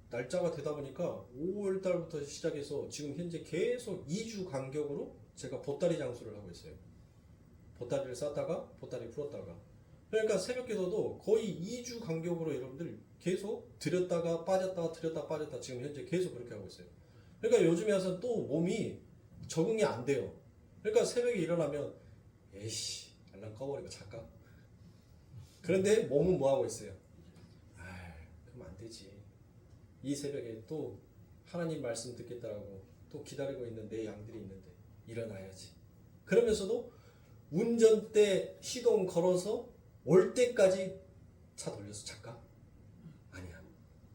날짜가 되다 보니까 5월 달부터 시작해서 지금 현재 계속 2주 간격으로 제가 보따리 장수를 하고 있어요. 보따리를 쌌다가 보따리 풀었다가. 그러니까 새벽기도도 거의 2주 간격으로 여러분들 계속 들였다가 빠졌다가 들였다가 빠졌다 지금 현재 계속 그렇게 하고 있어요. 그러니까 요즘에 와서 또 몸이 적응이 안 돼요. 그러니까 새벽에 일어나면 에이씨 알람 꺼버리고 잘까? 그런데 몸은 뭐 하고 있어요? 그럼 안 되지. 이 새벽에 또 하나님 말씀 듣겠다라고 또 기다리고 있는 내 양들이 있는데 일어나야지. 그러면서도 운전대 시동 걸어서 올 때까지 차 돌려서 잘까? 아니야.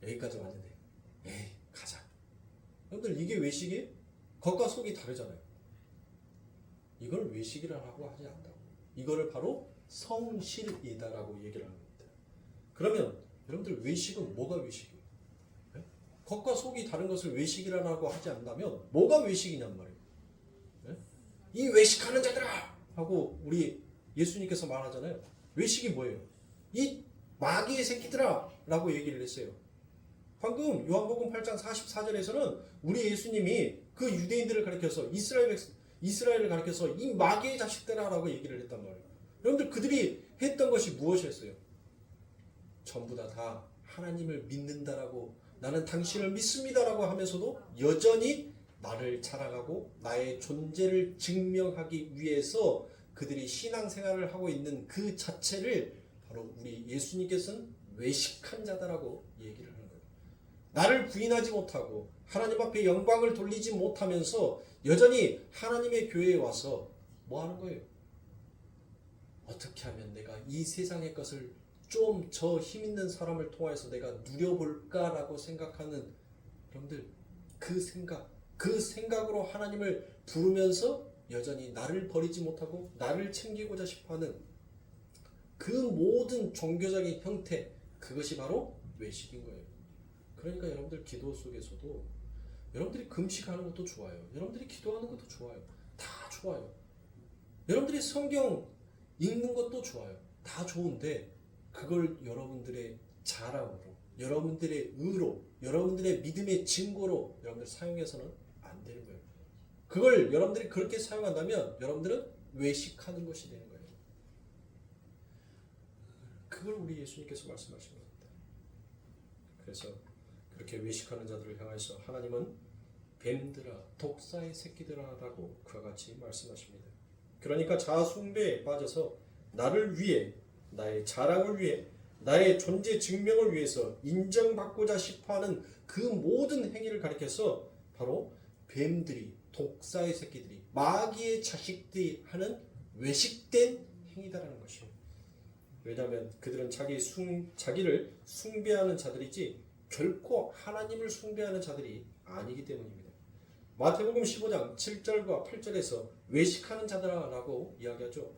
여기까지 왔는데 에이 가자. 여러분들 이게 외식이에요? 겉과 속이 다르잖아요. 이걸 외식이라고 하지 않는다고. 이거를 바로 성실이다라고 얘기를 하는 겁니다. 그러면 여러분들 외식은 뭐가 외식이에요? 네? 겉과 속이 다른 것을 외식이라고 하지 않는다면 뭐가 외식이냔 말이에요. 네? 이 외식하는 자들아! 하고 우리 예수님께서 말하잖아요. 외식이 뭐예요? 이 마귀의 새끼들아! 라고 얘기를 했어요. 방금 요한복음 8장 44절에서는 우리 예수님이 그 유대인들을 가리켜서 이스라엘을 가리켜서 이 마귀의 자식들아 라고 얘기를 했단 말이에요. 여러분들 그들이 했던 것이 무엇이었어요? 전부 다 하나님을 믿는다라고 나는 당신을 믿습니다라고 하면서도 여전히 나를 자랑하고 나의 존재를 증명하기 위해서 그들이 신앙생활을 하고 있는 그 자체를 바로 우리 예수님께서는 외식한 자다라고 얘기를 하는 거예요. 나를 부인하지 못하고 하나님 앞에 영광을 돌리지 못하면서 여전히 하나님의 교회에 와서 뭐 하는 거예요? 어떻게 하면 내가 이 세상의 것을 좀 저 힘있는 사람을 통해서 내가 누려볼까라고 생각하는 여러분들 그 생각으로 하나님을 부르면서 여전히 나를 버리지 못하고 나를 챙기고자 싶어하는 그 모든 종교적인 형태, 그것이 바로 외식인 거예요. 그러니까 여러분들 기도 속에서도 여러분들이 금식하는 것도 좋아요. 여러분들이 기도하는 것도 좋아요. 다 좋아요. 여러분들이 성경 읽는 것도 좋아요. 다 좋은데 그걸 여러분들의 자랑으로, 여러분들의 의로, 여러분들의 믿음의 증거로 여러분들 사용해서는 안 되는 거예요. 그걸 여러분들이 그렇게 사용한다면 여러분들은 외식하는 것이 되는 거예요. 그걸 우리 예수님께서 말씀하신 겁니다. 그래서 그렇게 외식하는 자들을 향해서 하나님은 뱀들아, 독사의 새끼들아라고 그와 같이 말씀하십니다. 그러니까 자아 숭배에 빠져서 나를 위해, 나의 자랑을 위해, 나의 존재 증명을 위해서 인정받고자 싶어하는 그 모든 행위를 가리켜서 바로 뱀들이, 독사의 새끼들이, 마귀의 자식들이 하는 외식된 행위다라는 것이에요. 왜냐하면 그들은 자기를 숭배하는 자들이지 결코 하나님을 숭배하는 자들이 아니기 때문입니다. 마태복음 15장 7절과 8절에서 외식하는 자들아라고 이야기하죠.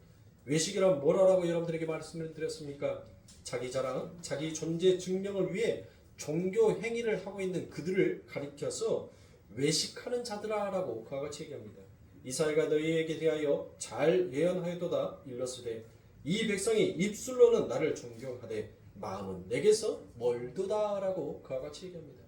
외식이란 뭐라고 여러분들에게 말씀을 드렸습니까? 자기 자랑, 자기 존재 증명을 위해 종교 행위를 하고 있는 그들을 가리켜서 외식하는 자들아라고 그와 같이 얘기합니다. 이사야가 너희에게 대하여 잘 예언하였도다 일렀으되 이 백성이 입술로는 나를 존경하되 마음은 내게서 멀도다라고 그와 같이 얘기합니다.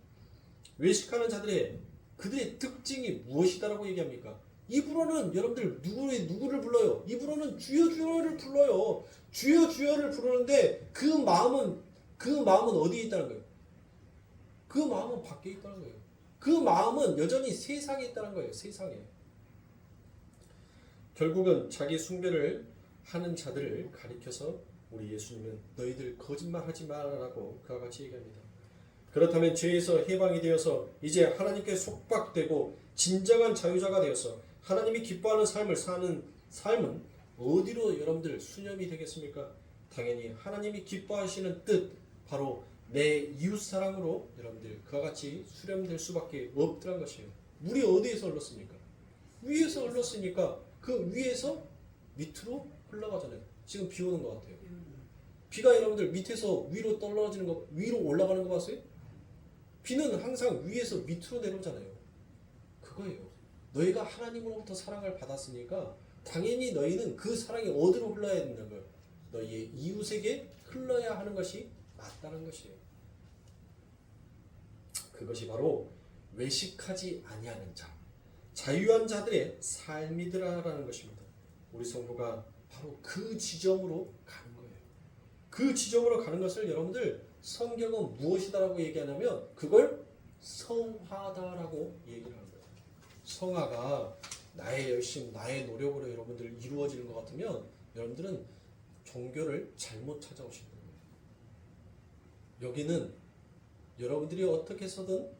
외식하는 자들의 그들의 특징이 무엇이다라고 얘기합니까? 입으로는 여러분들 누구를 불러요? 입으로는 주여 주여를 불러요. 주여 주여를 부르는데 그 마음은 어디에 있다는 거예요? 그 마음은 밖에 있다는 거예요. 그 마음은 여전히 세상에 있다는 거예요. 세상에. 결국은 자기 숭배를 하는 자들을 가리켜서 우리 예수님은 너희들 거짓말하지 말라고 그와 같이 얘기합니다. 그렇다면 죄에서 해방이 되어서 이제 하나님께 속박되고 진정한 자유자가 되어서 하나님이 기뻐하는 삶을 사는 삶은 어디로 여러분들 수렴이 되겠습니까? 당연히 하나님이 기뻐하시는 뜻, 바로 내 이웃사랑으로 여러분들 그와 같이 수렴될 수밖에 없더란 것이에요. 물이 어디에서 흘렀습니까? 위에서 흘렀으니까 그 위에서 밑으로 흘러가잖아요. 지금 비 오는 것 같아요. 비가 여러분들 밑에서 위로 떨어지는 거, 위로 올라가는 거 봤어요? 비는 항상 위에서 밑으로 내려오잖아요. 그거예요. 너희가 하나님으로부터 사랑을 받았으니까 당연히 너희는 그 사랑이 어디로 흘러야 된다는 거예요. 너희의 이웃에게 흘러야 하는 것이 맞다는 것이에요. 그것이 바로 외식하지 아니하는 자, 자유한 자들의 삶이더라라는 것입니다. 우리 성도가 바로 그 지점으로 가는 거예요. 그 지점으로 가는 것을 여러분들 성경은 무엇이다라고 얘기하냐면 그걸 성화다라고 얘기를 하는 거예요. 성화가 나의 열심, 나의 노력으로 여러분들 이루어지는 것 같으면 여러분들은 종교를 잘못 찾아오신 거예요. 여기는 여러분들이 어떻게 해서든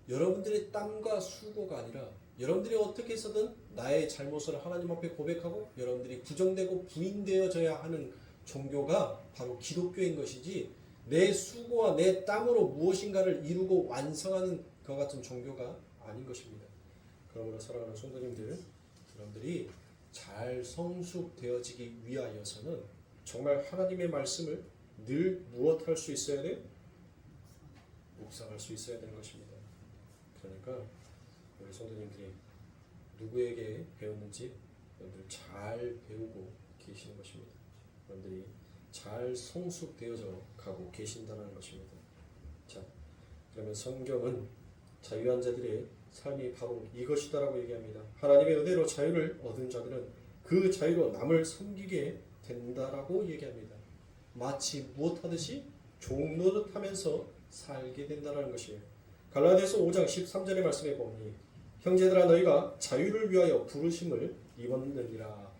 여러분들의 땀과 수고가 아니라 여러분들이 어떻게 해서든 나의 잘못을 하나님 앞에 고백하고 여러분들이 부정되고 부인되어져야 하는 종교가 바로 기독교인 것이지, 내 수고와 내 땀으로 무엇인가를 이루고 완성하는 그 같은 종교가 아닌 것입니다. 그러므로 사랑하는 성도님들, 여러분들이 잘 성숙되어지기 위하여서는 정말 하나님의 말씀을 늘 무엇할 수 있어야 돼? 묵상할 수 있어야 되는 것입니다. 그러니까 우리 성도님들이 누구에게 배웠는지 여러분들 잘 배우고 계시는 것입니다. 여러분들이 잘 성숙되어져 가고 계신다는 것입니다. 자, 그러면 성경은 자유한 자들의 삶이 바로 이것이다라고 얘기합니다. 하나님의 은혜로 자유를 얻은 자들은 그 자유로 남을 섬기게 된다라고 얘기합니다. 마치 무엇하듯이 종 노릇하면서 살게 된다는 것이에요. 갈라디아서 5장 13절의 말씀에 보니 형제들아 너희가 자유를 위하여 부르심을 입었느니라.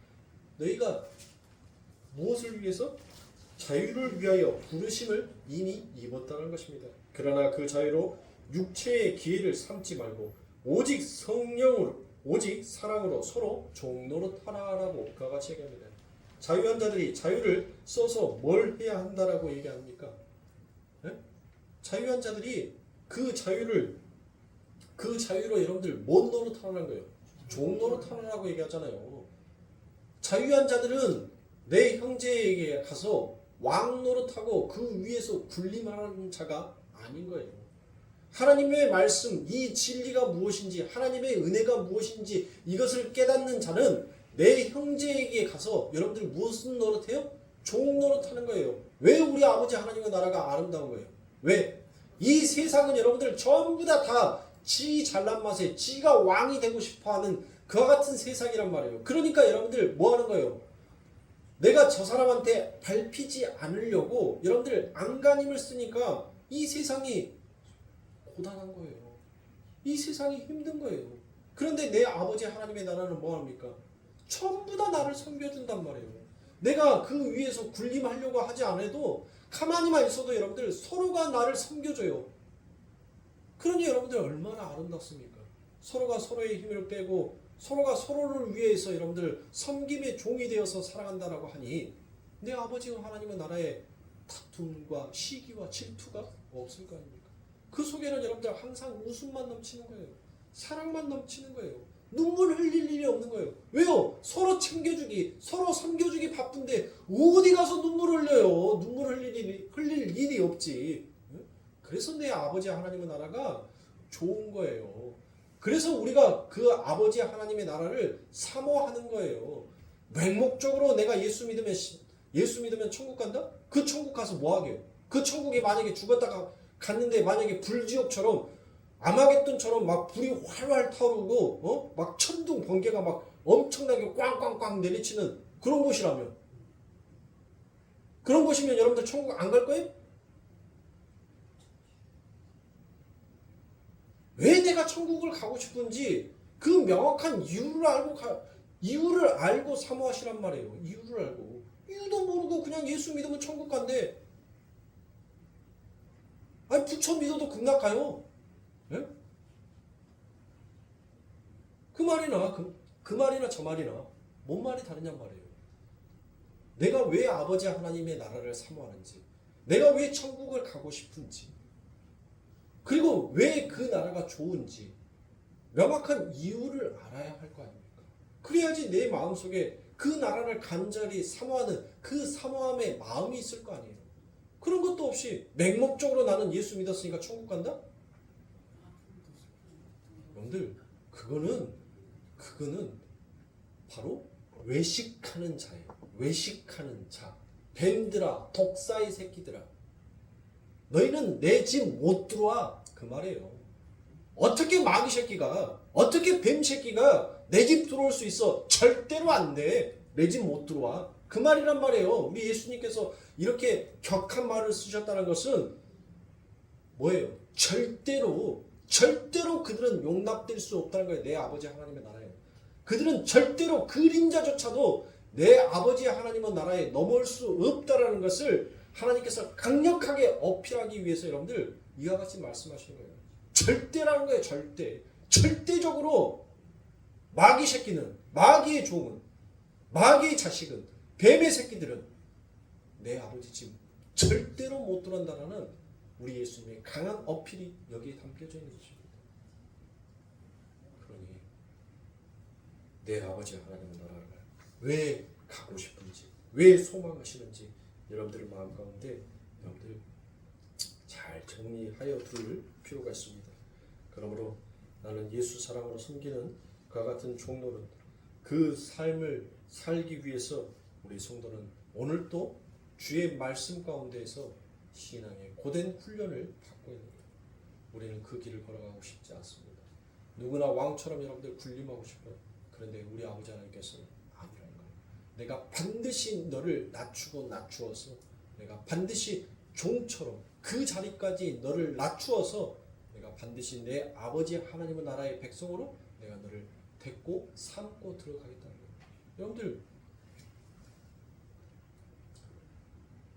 너희가 무엇을 위해서? 자유를 위하여 부르심을 이미 입었다는 것입니다. 그러나 그 자유로 육체의 기회를 삼지 말고 오직 성령으로, 오직 사랑으로 서로 종노릇하라라고 그와 같이 얘기합니다. 자유한 자들이 자유를 써서 뭘 해야 한다라고 얘기합니까? 네? 자유한 자들이 그 자유로 여러분들 뭔 노릇하라는 거예요? 종노릇하라고 얘기하잖아요. 자유한 자들은 내 형제에게 가서 왕 노릇하고 그 위에서 군림하는 자가 아닌 거예요. 하나님의 말씀, 이 진리가 무엇인지, 하나님의 은혜가 무엇인지 이것을 깨닫는 자는 내 형제에게 가서 여러분들 무슨 노릇해요? 종 노릇하는 거예요. 왜 우리 아버지 하나님의 나라가 아름다운 거예요? 왜? 이 세상은 여러분들 전부 다 지 잘난 맛에 지가 왕이 되고 싶어하는 그와 같은 세상이란 말이에요. 그러니까 여러분들 뭐 하는 거예요? 내가 저 사람한테 밟히지 않으려고 여러분들 안간힘을 쓰니까 이 세상이 고단한 거예요. 이 세상이 힘든 거예요. 그런데 내 아버지 하나님의 나라는 뭐 합니까? 전부 다 나를 섬겨준단 말이에요. 내가 그 위에서 군림하려고 하지 않아도 가만히만 있어도 여러분들 서로가 나를 섬겨줘요. 그러니 여러분들 얼마나 아름답습니까? 서로가 서로의 힘을 빼고 서로가 서로를 위해서 여러분들 섬김의 종이 되어서 살아간다라고 하니 내 아버지와 하나님의 나라에 다툼과 시기와 질투가 없을 거 아닙니까? 그 속에는 여러분들 항상 웃음만 넘치는 거예요. 사랑만 넘치는 거예요. 눈물 흘릴 일이 없는 거예요. 왜요? 서로 챙겨주기, 서로 섬겨주기 바쁜데 어디 가서 눈물 흘려요? 눈물 흘릴 일이 없지. 그래서 내 아버지 하나님의 나라가 좋은 거예요. 그래서 우리가 그 아버지 하나님의 나라를 사모하는 거예요. 맹목적으로 내가 예수 믿으면 천국 간다? 그 천국 가서 뭐 하게요? 그 천국에 만약에 죽었다가 갔는데 만약에 불지옥처럼 아마겟돈처럼 막 불이 활활 타오르고 막 천둥 번개가 막 엄청나게 꽝꽝꽝 내리치는 그런 곳이라면, 그런 곳이면 여러분들 천국 안 갈 거예요? 왜 내가 천국을 가고 싶은지 그 명확한 이유를 알고 사모하시란 말이에요. 이유를 알고. 이유도 모르고 그냥 예수 믿으면 천국 간대. 아니 부처 믿어도 극락 가요. 예? 그 말이나 그 말이나 저 말이나 뭔 말이 다르냔 말이에요. 내가 왜 아버지 하나님의 나라를 사모하는지, 내가 왜 천국을 가고 싶은지, 그리고 왜 그 나라가 좋은지 명확한 이유를 알아야 할 거 아닙니까? 그래야지 내 마음속에 그 나라를 간절히 사모하는 그 사모함의 마음이 있을 거 아니에요. 그런 것도 없이 맹목적으로 나는 예수 믿었으니까 천국 간다? 여러분들 그거는 바로 외식하는 자예요. 외식하는 자. 뱀들아, 독사의 새끼들아, 너희는 내 집 못 들어와, 그 말이에요. 어떻게 마귀 새끼가, 어떻게 뱀 새끼가 내 집 들어올 수 있어? 절대로 안 돼. 내 집 못 들어와. 그 말이란 말이에요. 우리 예수님께서 이렇게 격한 말을 쓰셨다는 것은 뭐예요? 절대로 그들은 용납될 수 없다는 거예요. 내 아버지 하나님의 나라에. 그들은 절대로 그림자조차도 내 아버지 하나님의 나라에 넘어올 수 없다라는 것을 하나님께서 강력하게 어필하기 위해서 여러분들 이와 같이 말씀하시는 거예요. 절대라는 거예요. 절대적으로 마귀 새끼는, 마귀의 종은, 마귀의 자식은, 뱀의 새끼들은 내 아버지 집 절대로 못 들어간다라는 우리 예수님의 강한 어필이 여기에 담겨져 있는 것입니다. 그러니 내 아버지 하나님의 나라를 왜 가고 싶은지, 왜 소망하시는지 여러분들 마음 가운데 여러분들 잘 정리하여 둘 필요가 있습니다. 그러므로 나는 예수 사랑으로 섬기는 그와 같은 종로는 그 삶을 살기 위해서 우리 성도는 오늘도 주의 말씀 가운데에서 신앙의 고된 훈련을 받고 있는 거예요. 우리는 그 길을 걸어가고 싶지 않습니다. 누구나 왕처럼 여러분들 군림하고 싶어요. 그런데 우리 아버지 하나님께서는 아니라는 거예요. 내가 반드시 너를 낮추어서 내가 반드시 종처럼 그 자리까지 너를 낮추어서 내가 반드시 내 아버지 하나님의 나라의 백성으로 내가 너를 데리고 삼고 들어가겠다는 거예요. 여러분들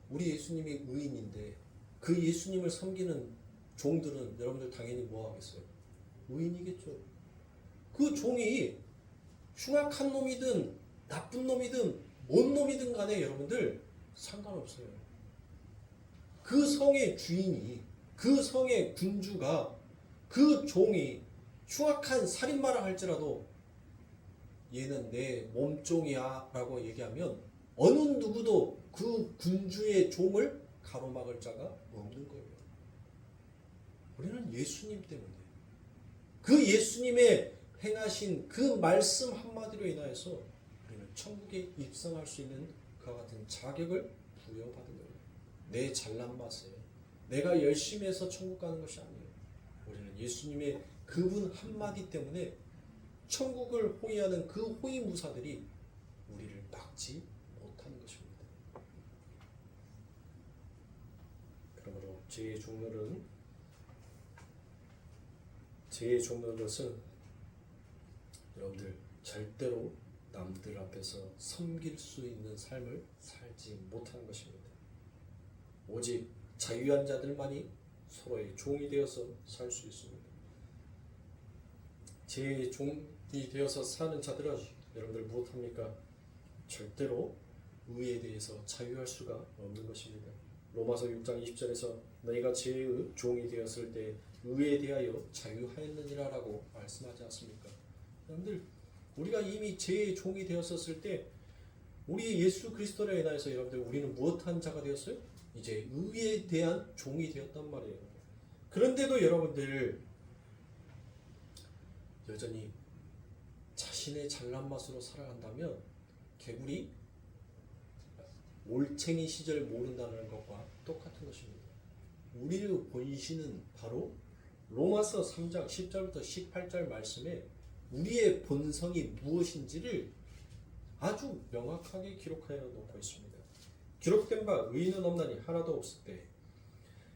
우리 예수님이 의인인데 그 예수님을 섬기는 종들은 여러분들 당연히 뭐 하겠어요? 의인이겠죠. 그 종이 흉악한 놈이든 나쁜 놈이든 뭔 놈이든 간에 여러분들 상관없어요. 그 성의 주인이, 그 성의 군주가, 그 종이 흉악한 살인마라 할지라도 얘는 내 몸종이야 라고 얘기하면 어느 누구도 그 군주의 종을 가로막을 자가 없는 거예요. 우리는 예수님 때문에, 그 예수님의 행하신 그 말씀 한마디로 인하여서 우리는 천국에 입성할 수 있는 그와 같은 자격을 부여받은 거예요. 내 잘난 맛에 내가 열심히 해서 천국 가는 것이 아니에요. 우리는 예수님의 그분 한마디 때문에 천국을 호위하는 그 호위무사들이 우리를 막지 못하는 것입니다. 그러므로 제 종로는 것은 여러분들 절대로 남들 앞에서 섬길 수 있는 삶을 살지 못하는 것입니다. 오직 자유한 자들만이 서로의 종이 되어서 살 수 있습니다. 제 종이 되어서 사는 자들은 여러분들 무엇합니까? 절대로 의에 대해서 자유할 수가 없는 것입니다. 로마서 6장 20절에서 너희가 죄의 종이 되었을 때 의에 대하여 자유하였느니라라고 말씀하지 않습니까? 여러분들 우리가 이미 죄의 종이 되었었을 때 우리 예수 그리스도로 인하여서 여러분들 우리는 무엇한 자가 되었어요? 이제 의에 대한 종이 되었단 말이에요. 그런데도 여러분들 여전히 자신의 잘난 맛으로 살아간다면 개구리 올챙이 시절 모른다는 것과 똑같은 것입니다. 우리의 본신은 바로 로마서 3장 10절부터 18절 말씀에 우리의 본성이 무엇인지를 아주 명확하게 기록하여 놓고 있습니다. 기록된 바 의인은 없나니 하나도 없을 때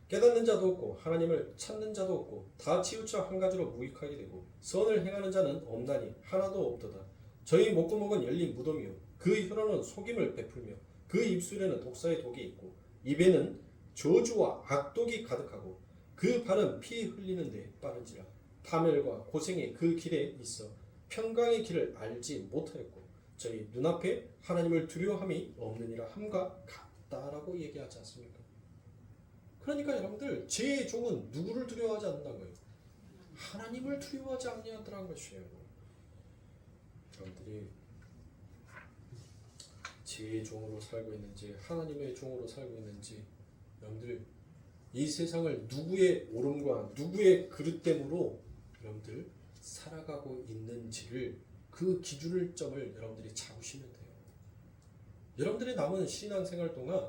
깨닫는 자도 없고 하나님을 찾는 자도 없고 다 치우쳐 한 가지로 무익하게 되고 선을 행하는 자는 없나니 하나도 없도다. 저희 목구멍은 열린 무덤이요 그 혀로는 속임을 베풀며 그 입술에는 독사의 독이 있고 입에는 저주와 악독이 가득하고 그 발은 피 흘리는데 빠른지라 파멸과 고생이 그 길에 있어 평강의 길을 알지 못하였고 저희 눈앞에 하나님을 두려워함이 없느니라 함과 같다라고 얘기하지 않습니까? 그러니까 여러분들 죄의 종은 누구를 두려워하지 않는다는 거예요. 하나님을 두려워하지 않는다는 것이에요. 여러분들이 죄의 종으로 살고 있는지 하나님의 종으로 살고 있는지 여러분들 이 세상을 누구의 옳음과 누구의 그릇됨으로 여러분들 살아가고 있는지를 그 기준을 점을 여러분들이 잡으시면 돼요. 여러분들의 남은 신앙생활 동안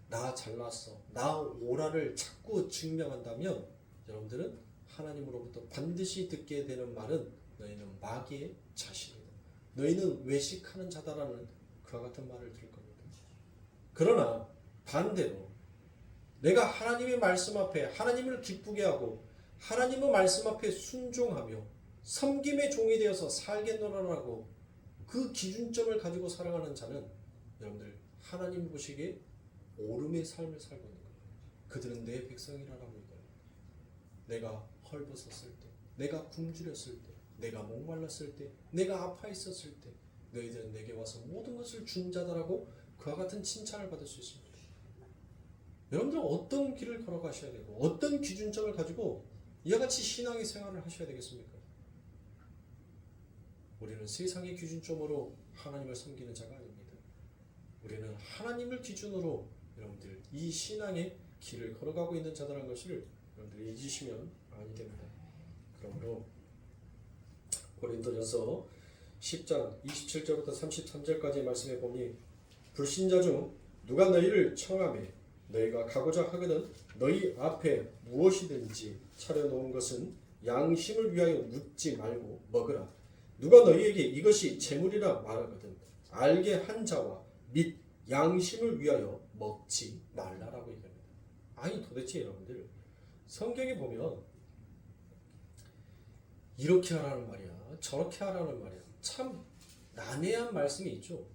나 잘났어, 나 오라를 자꾸 증명한다면 여러분들은 하나님으로부터 반드시 듣게 되는 말은 너희는 마귀의 자신이다. 너희는 외식하는 자다라는 그와 같은 말을 들을 겁니다. 그러나 반대로 내가 하나님의 말씀 앞에 하나님을 기쁘게 하고 하나님의 말씀 앞에 순종하며 섬김의 종이 되어서 살겠노라라고 그 기준점을 가지고 살아가는 자는 여러분들 하나님 보시기에 옳음의 삶을 살고 있는 거예요. 그들은 내 백성이라고 얘기해요. 내가 헐벗었을 때, 내가 굶주렸을 때, 내가 목말랐을 때, 내가 아파 있었을 때 너희들은 내게 와서 모든 것을 준 자다라고 그와 같은 칭찬을 받을 수 있습니다. 여러분들은 어떤 길을 걸어가셔야 되고 어떤 기준점을 가지고 이와 같이 신앙의 생활을 하셔야 되겠습니까? 우리는 세상의 기준점으로 하나님을 섬기는 자가 아닙니다. 우리는 하나님을 기준으로 여러분들 이 신앙의 길을 걸어가고 있는 자라는 것을 여러분들이 잊으시면 아니 됩니다. 그러므로 고린도전서 10장 27절부터 33절까지의 말씀에 보니 불신자 중 누가 너희를 청하매 너희가 가고자 하거든 너희 앞에 무엇이든지 차려놓은 것은 양심을 위하여 묻지 말고 먹으라. 누가 너희에게 이것이 재물이라 말하거든 알게 한 자와 및 양심을 위하여 먹지 말라라고 얘기합니다. 아니 도대체 여러분들 성경에 보면 이렇게 하라는 말이야 저렇게 하라는 말이야 참 난해한 말씀이 있죠.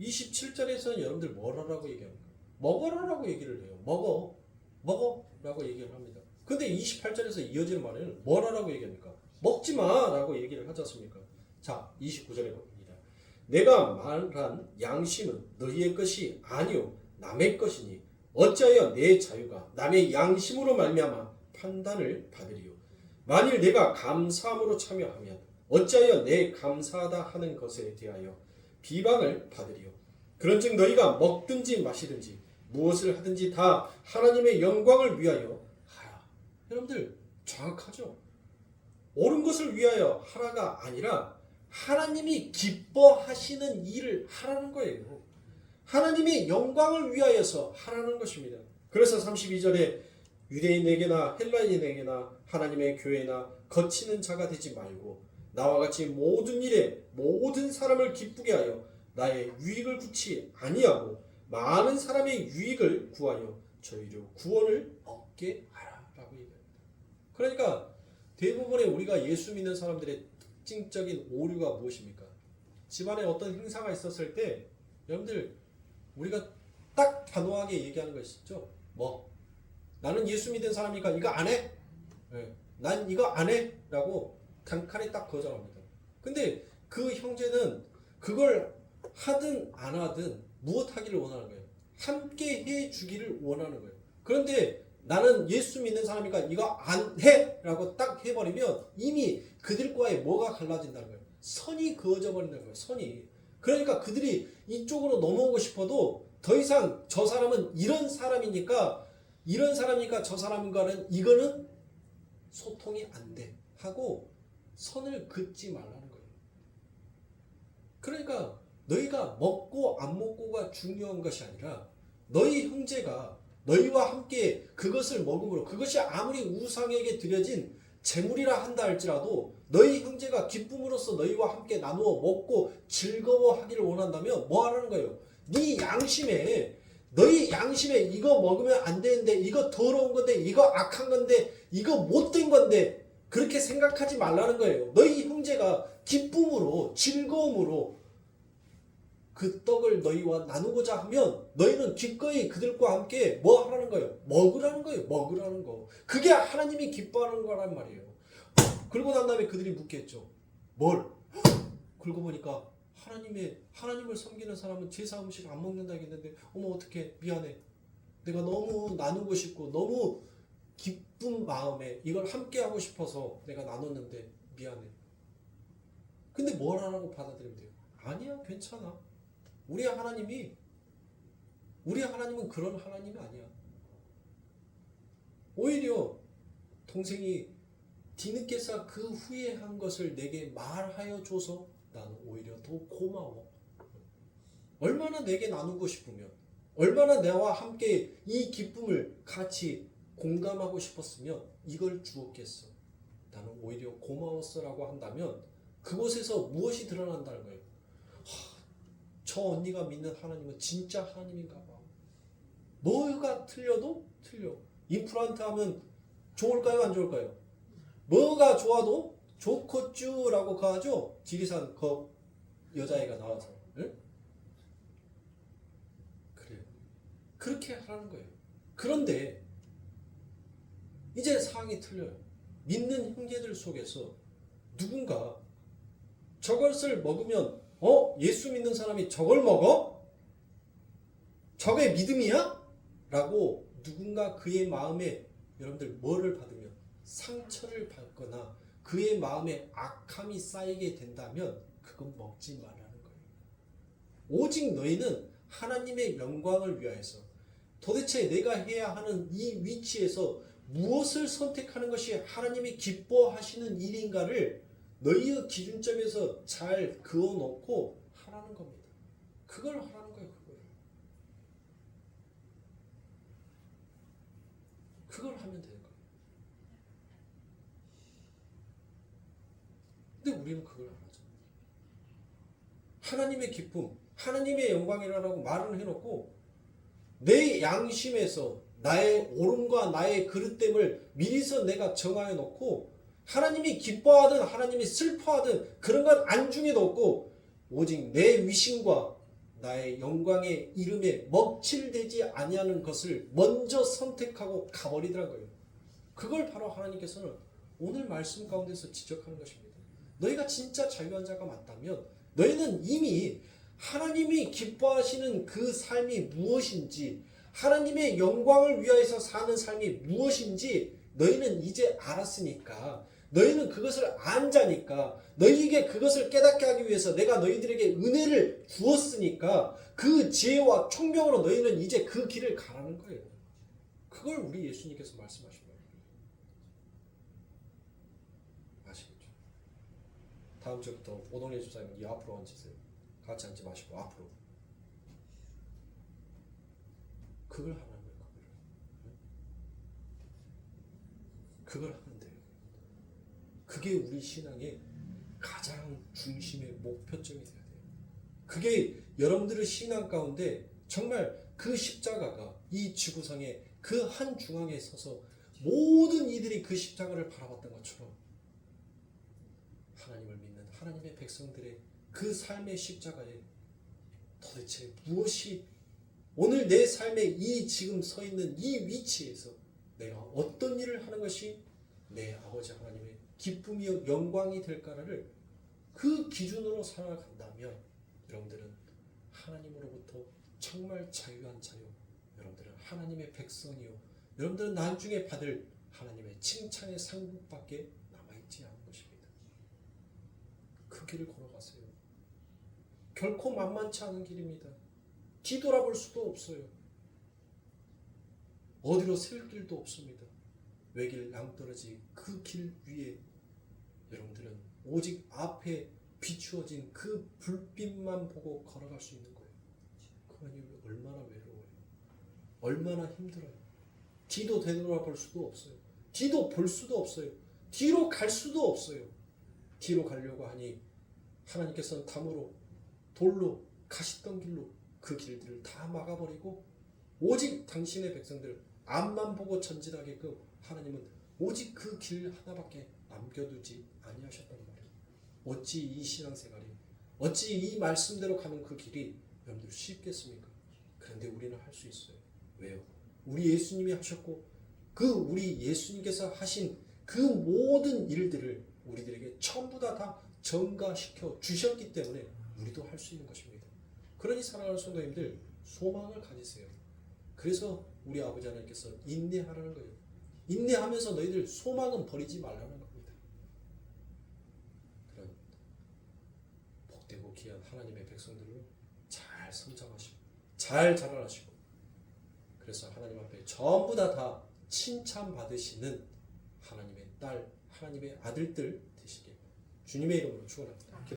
27절에서는 여러분들 뭘 하라고 얘기합니까? 먹어라라고 얘기를 해요. 먹어라고 얘기를 합니다. 근데 28절에서 이어지는 말에는 뭘 하라고 얘기합니까? 먹지 마라고 얘기를 하지 않습니까? 자 29절에 봅니다. 내가 말한 양심은 너희의 것이 아니요 남의 것이니 어찌하여 내 자유가 남의 양심으로 말미암아 판단을 받으리요. 만일 내가 감사함으로 참여하면 어찌하여 내 감사하다 하는 것에 대하여 비방을 받으리요. 그런즉 너희가 먹든지 마시든지 무엇을 하든지 다 하나님의 영광을 위하여 하라. 여러분들 정확하죠? 옳은 것을 위하여 하라가 아니라 하나님이 기뻐하시는 일을 하라는 거예요. 하나님의 영광을 위하여서 하라는 것입니다. 그래서 32절에 유대인에게나 헬라인에게나 하나님의 교회나 거치는 자가 되지 말고 나와 같이 모든 일에 모든 사람을 기쁘게 하여 나의 유익을 구치 아니하고 많은 사람의 유익을 구하여 저희로 구원을 얻게 하라라고 얘기합니다. 그러니까 대부분의 우리가 예수 믿는 사람들의 특징적인 오류가 무엇입니까? 집안에 어떤 행사가 있었을 때 여러분들 우리가 딱 단호하게 얘기하는 거 있었죠. 나는 예수 믿는 사람이니까 이거 안 해? 네. 난 이거 안 해? 라고 단칼에 딱 거절합니다. 근데 그 형제는 그걸 하든 안 하든 무엇 하기를 원하는 거예요? 함께 해주기를 원하는 거예요. 그런데 나는 예수 믿는 사람이니까 이거 안 해! 라고 딱 해버리면 이미 그들과의 뭐가 갈라진다는 거예요. 선이 그어져 버린다는 거예요. 선이. 그러니까 그들이 이쪽으로 넘어오고 싶어도 더 이상 저 사람은 이런 사람이니까 저 사람과는 이거는 소통이 안 돼 하고 선을 긋지 말라는 거예요. 그러니까 너희가 먹고 안 먹고가 중요한 것이 아니라 너희 형제가 너희와 함께 그것을 먹음으로 그것이 아무리 우상에게 드려진 재물이라 한다 할지라도 너희 형제가 기쁨으로써 너희와 함께 나누어 먹고 즐거워하기를 원한다면 뭐 하라는 거예요? 너희 양심에 이거 먹으면 안 되는데 이거 더러운 건데 이거 악한 건데 이거 못된 건데 그렇게 생각하지 말라는 거예요. 너희 형제가 기쁨으로 즐거움으로 그 떡을 너희와 나누고자 하면 너희는 기꺼이 그들과 함께 뭐 하라는 거예요? 먹으라는 거예요. 먹으라는 거. 그게 하나님이 기뻐하는 거란 말이에요. 그러고 난 다음에 그들이 묻겠죠. 뭘? 그러고 보니까 하나님을 섬기는 사람은 제사 음식 안 먹는다 했는데 어머 어떡해 미안해. 내가 너무 나누고 싶고 너무 기쁜 마음에 이걸 함께 하고 싶어서 내가 나눴는데 미안해. 근데 뭘 하라고 받아들이면 돼요? 아니야 괜찮아. 우리 하나님은 그런 하나님이 아니야. 오히려 동생이 뒤늦게서 그 후에 한 것을 내게 말하여 줘서 나는 오히려 더 고마워. 얼마나 내게 나누고 싶으면 얼마나 나와 함께 이 기쁨을 같이 공감하고 싶었으면 이걸 주었겠어. 나는 오히려 고마웠어라고 한다면 그곳에서 무엇이 드러난다는 거예요? 저 언니가 믿는 하나님은 진짜 하나님인가 봐. 뭐가 틀려도 틀려. 임플란트 하면 좋을까요? 안 좋을까요? 뭐가 좋아도 좋겠쥬라고 가죠. 지리산 그 여자애가 나와서. 응? 그래요. 그렇게 하라는 거예요. 그런데 이제 상황이 틀려요. 믿는 형제들 속에서 누군가 저것을 먹으면 예수 믿는 사람이 저걸 먹어? 저게 믿음이야? 라고 누군가 그의 마음에 여러분들 뭐를 받으면 상처를 받거나 그의 마음에 악함이 쌓이게 된다면 그건 먹지 말라는 거예요. 오직 너희는 하나님의 영광을 위하여서 도대체 내가 해야 하는 이 위치에서 무엇을 선택하는 것이 하나님이 기뻐하시는 일인가를 너희의 기준점에서 잘 그어놓고 하라는 겁니다. 그걸 하라는 거예요. 그걸 하면 되는 거예요. 근데 우리는 그걸 안 하죠. 하나님의 기쁨, 하나님의 영광이라고 말을 해놓고 내 양심에서 나의 옳음과 나의 그릇됨을 미리서 내가 정하여 놓고 하나님이 기뻐하든 하나님이 슬퍼하든 그런 건 안중에도 없고 오직 내 위신과 나의 영광의 이름에 먹칠되지 아니하는 것을 먼저 선택하고 가버리더란 거예요. 그걸 바로 하나님께서는 오늘 말씀 가운데서 지적하는 것입니다. 너희가 진짜 자유한 자가 맞다면 너희는 이미 하나님이 기뻐하시는 그 삶이 무엇인지 하나님의 영광을 위하여서 사는 삶이 무엇인지 너희는 이제 알았으니까 너희는 그것을 안 자니까 너희에게 그것을 깨닫게 하기 위해서 내가 너희들에게 은혜를 주었으니까 그 지혜와 총명으로 너희는 이제 그 길을 가라는 거예요. 그걸 우리 예수님께서 말씀하신 거예요. 아시겠죠? 다음 주부터 오동래 집사님 이 앞으로 앉으세요. 같이 앉지 마시고 앞으로. 그걸 하라는 거예요. 그걸 하면 돼요. 그게 우리 신앙의 가장 중심의 목표점이 돼야 돼요. 그게 여러분들의 신앙 가운데 정말 그 십자가가 이 지구상의 그 한 중앙에 서서 모든 이들이 그 십자가를 바라봤던 것처럼 하나님을 믿는 하나님의 백성들의 그 삶의 십자가에 도대체 무엇이 오늘 내 삶의 이 지금 서 있는 이 위치에서 내가 어떤 일을 하는 것이 내 아버지 하나님의 기쁨이요 영광이 될까를 그 기준으로 살아간다면 여러분들은 하나님으로부터 정말 자유한 자유. 여러분들은 하나님의 백성이요. 여러분들은 나중에 받을 하나님의 칭찬의 상급밖에 남아있지 않은 것입니다. 그 길을 걸어가세요. 결코 만만치 않은 길입니다. 뒤돌아볼 수도 없어요. 어디로 셀 길도 없습니다. 외길 낭떠러지 그 길 위에 여러분들은 오직 앞에 비추어진 그 불빛만 보고 걸어갈 수 있는 거예요. 그러니 얼마나 외로워요. 얼마나 힘들어요. 뒤도 되돌아볼 수도 없어요. 뒤도 볼 수도 없어요. 뒤로 갈 수도 없어요. 뒤로 가려고 하니 하나님께서는 담으로 돌로 가시던 길로 그 길들을 다 막아버리고 오직 당신의 백성들 앞만 보고 전진하게끔 하나님은 오직 그 길 하나밖에 남겨두지 아니하셨단 말이에요. 어찌 이 신앙생활이 어찌 이 말씀대로 가는 그 길이 여러분들 쉽겠습니까? 그런데 우리는 할 수 있어요. 왜요? 우리 예수님이 하셨고 그 우리 예수님께서 하신 그 모든 일들을 우리들에게 전부 다 전가시켜 주셨기 때문에 우리도 할 수 있는 것입니다. 그러니 사랑하는 성도님들 소망을 가지세요. 그래서 우리 아버지 하나님께서 인내하라는 거예요. 인내하면서 너희들 소망은 버리지 말라는 겁니다. 그런 복되고 귀한 하나님의 백성들로 잘 성장하시고 잘 자라나시고 그래서 하나님 앞에 전부 다 칭찬받으시는 하나님의 딸, 하나님의 아들들 되시길 주님의 이름으로 축원합니다.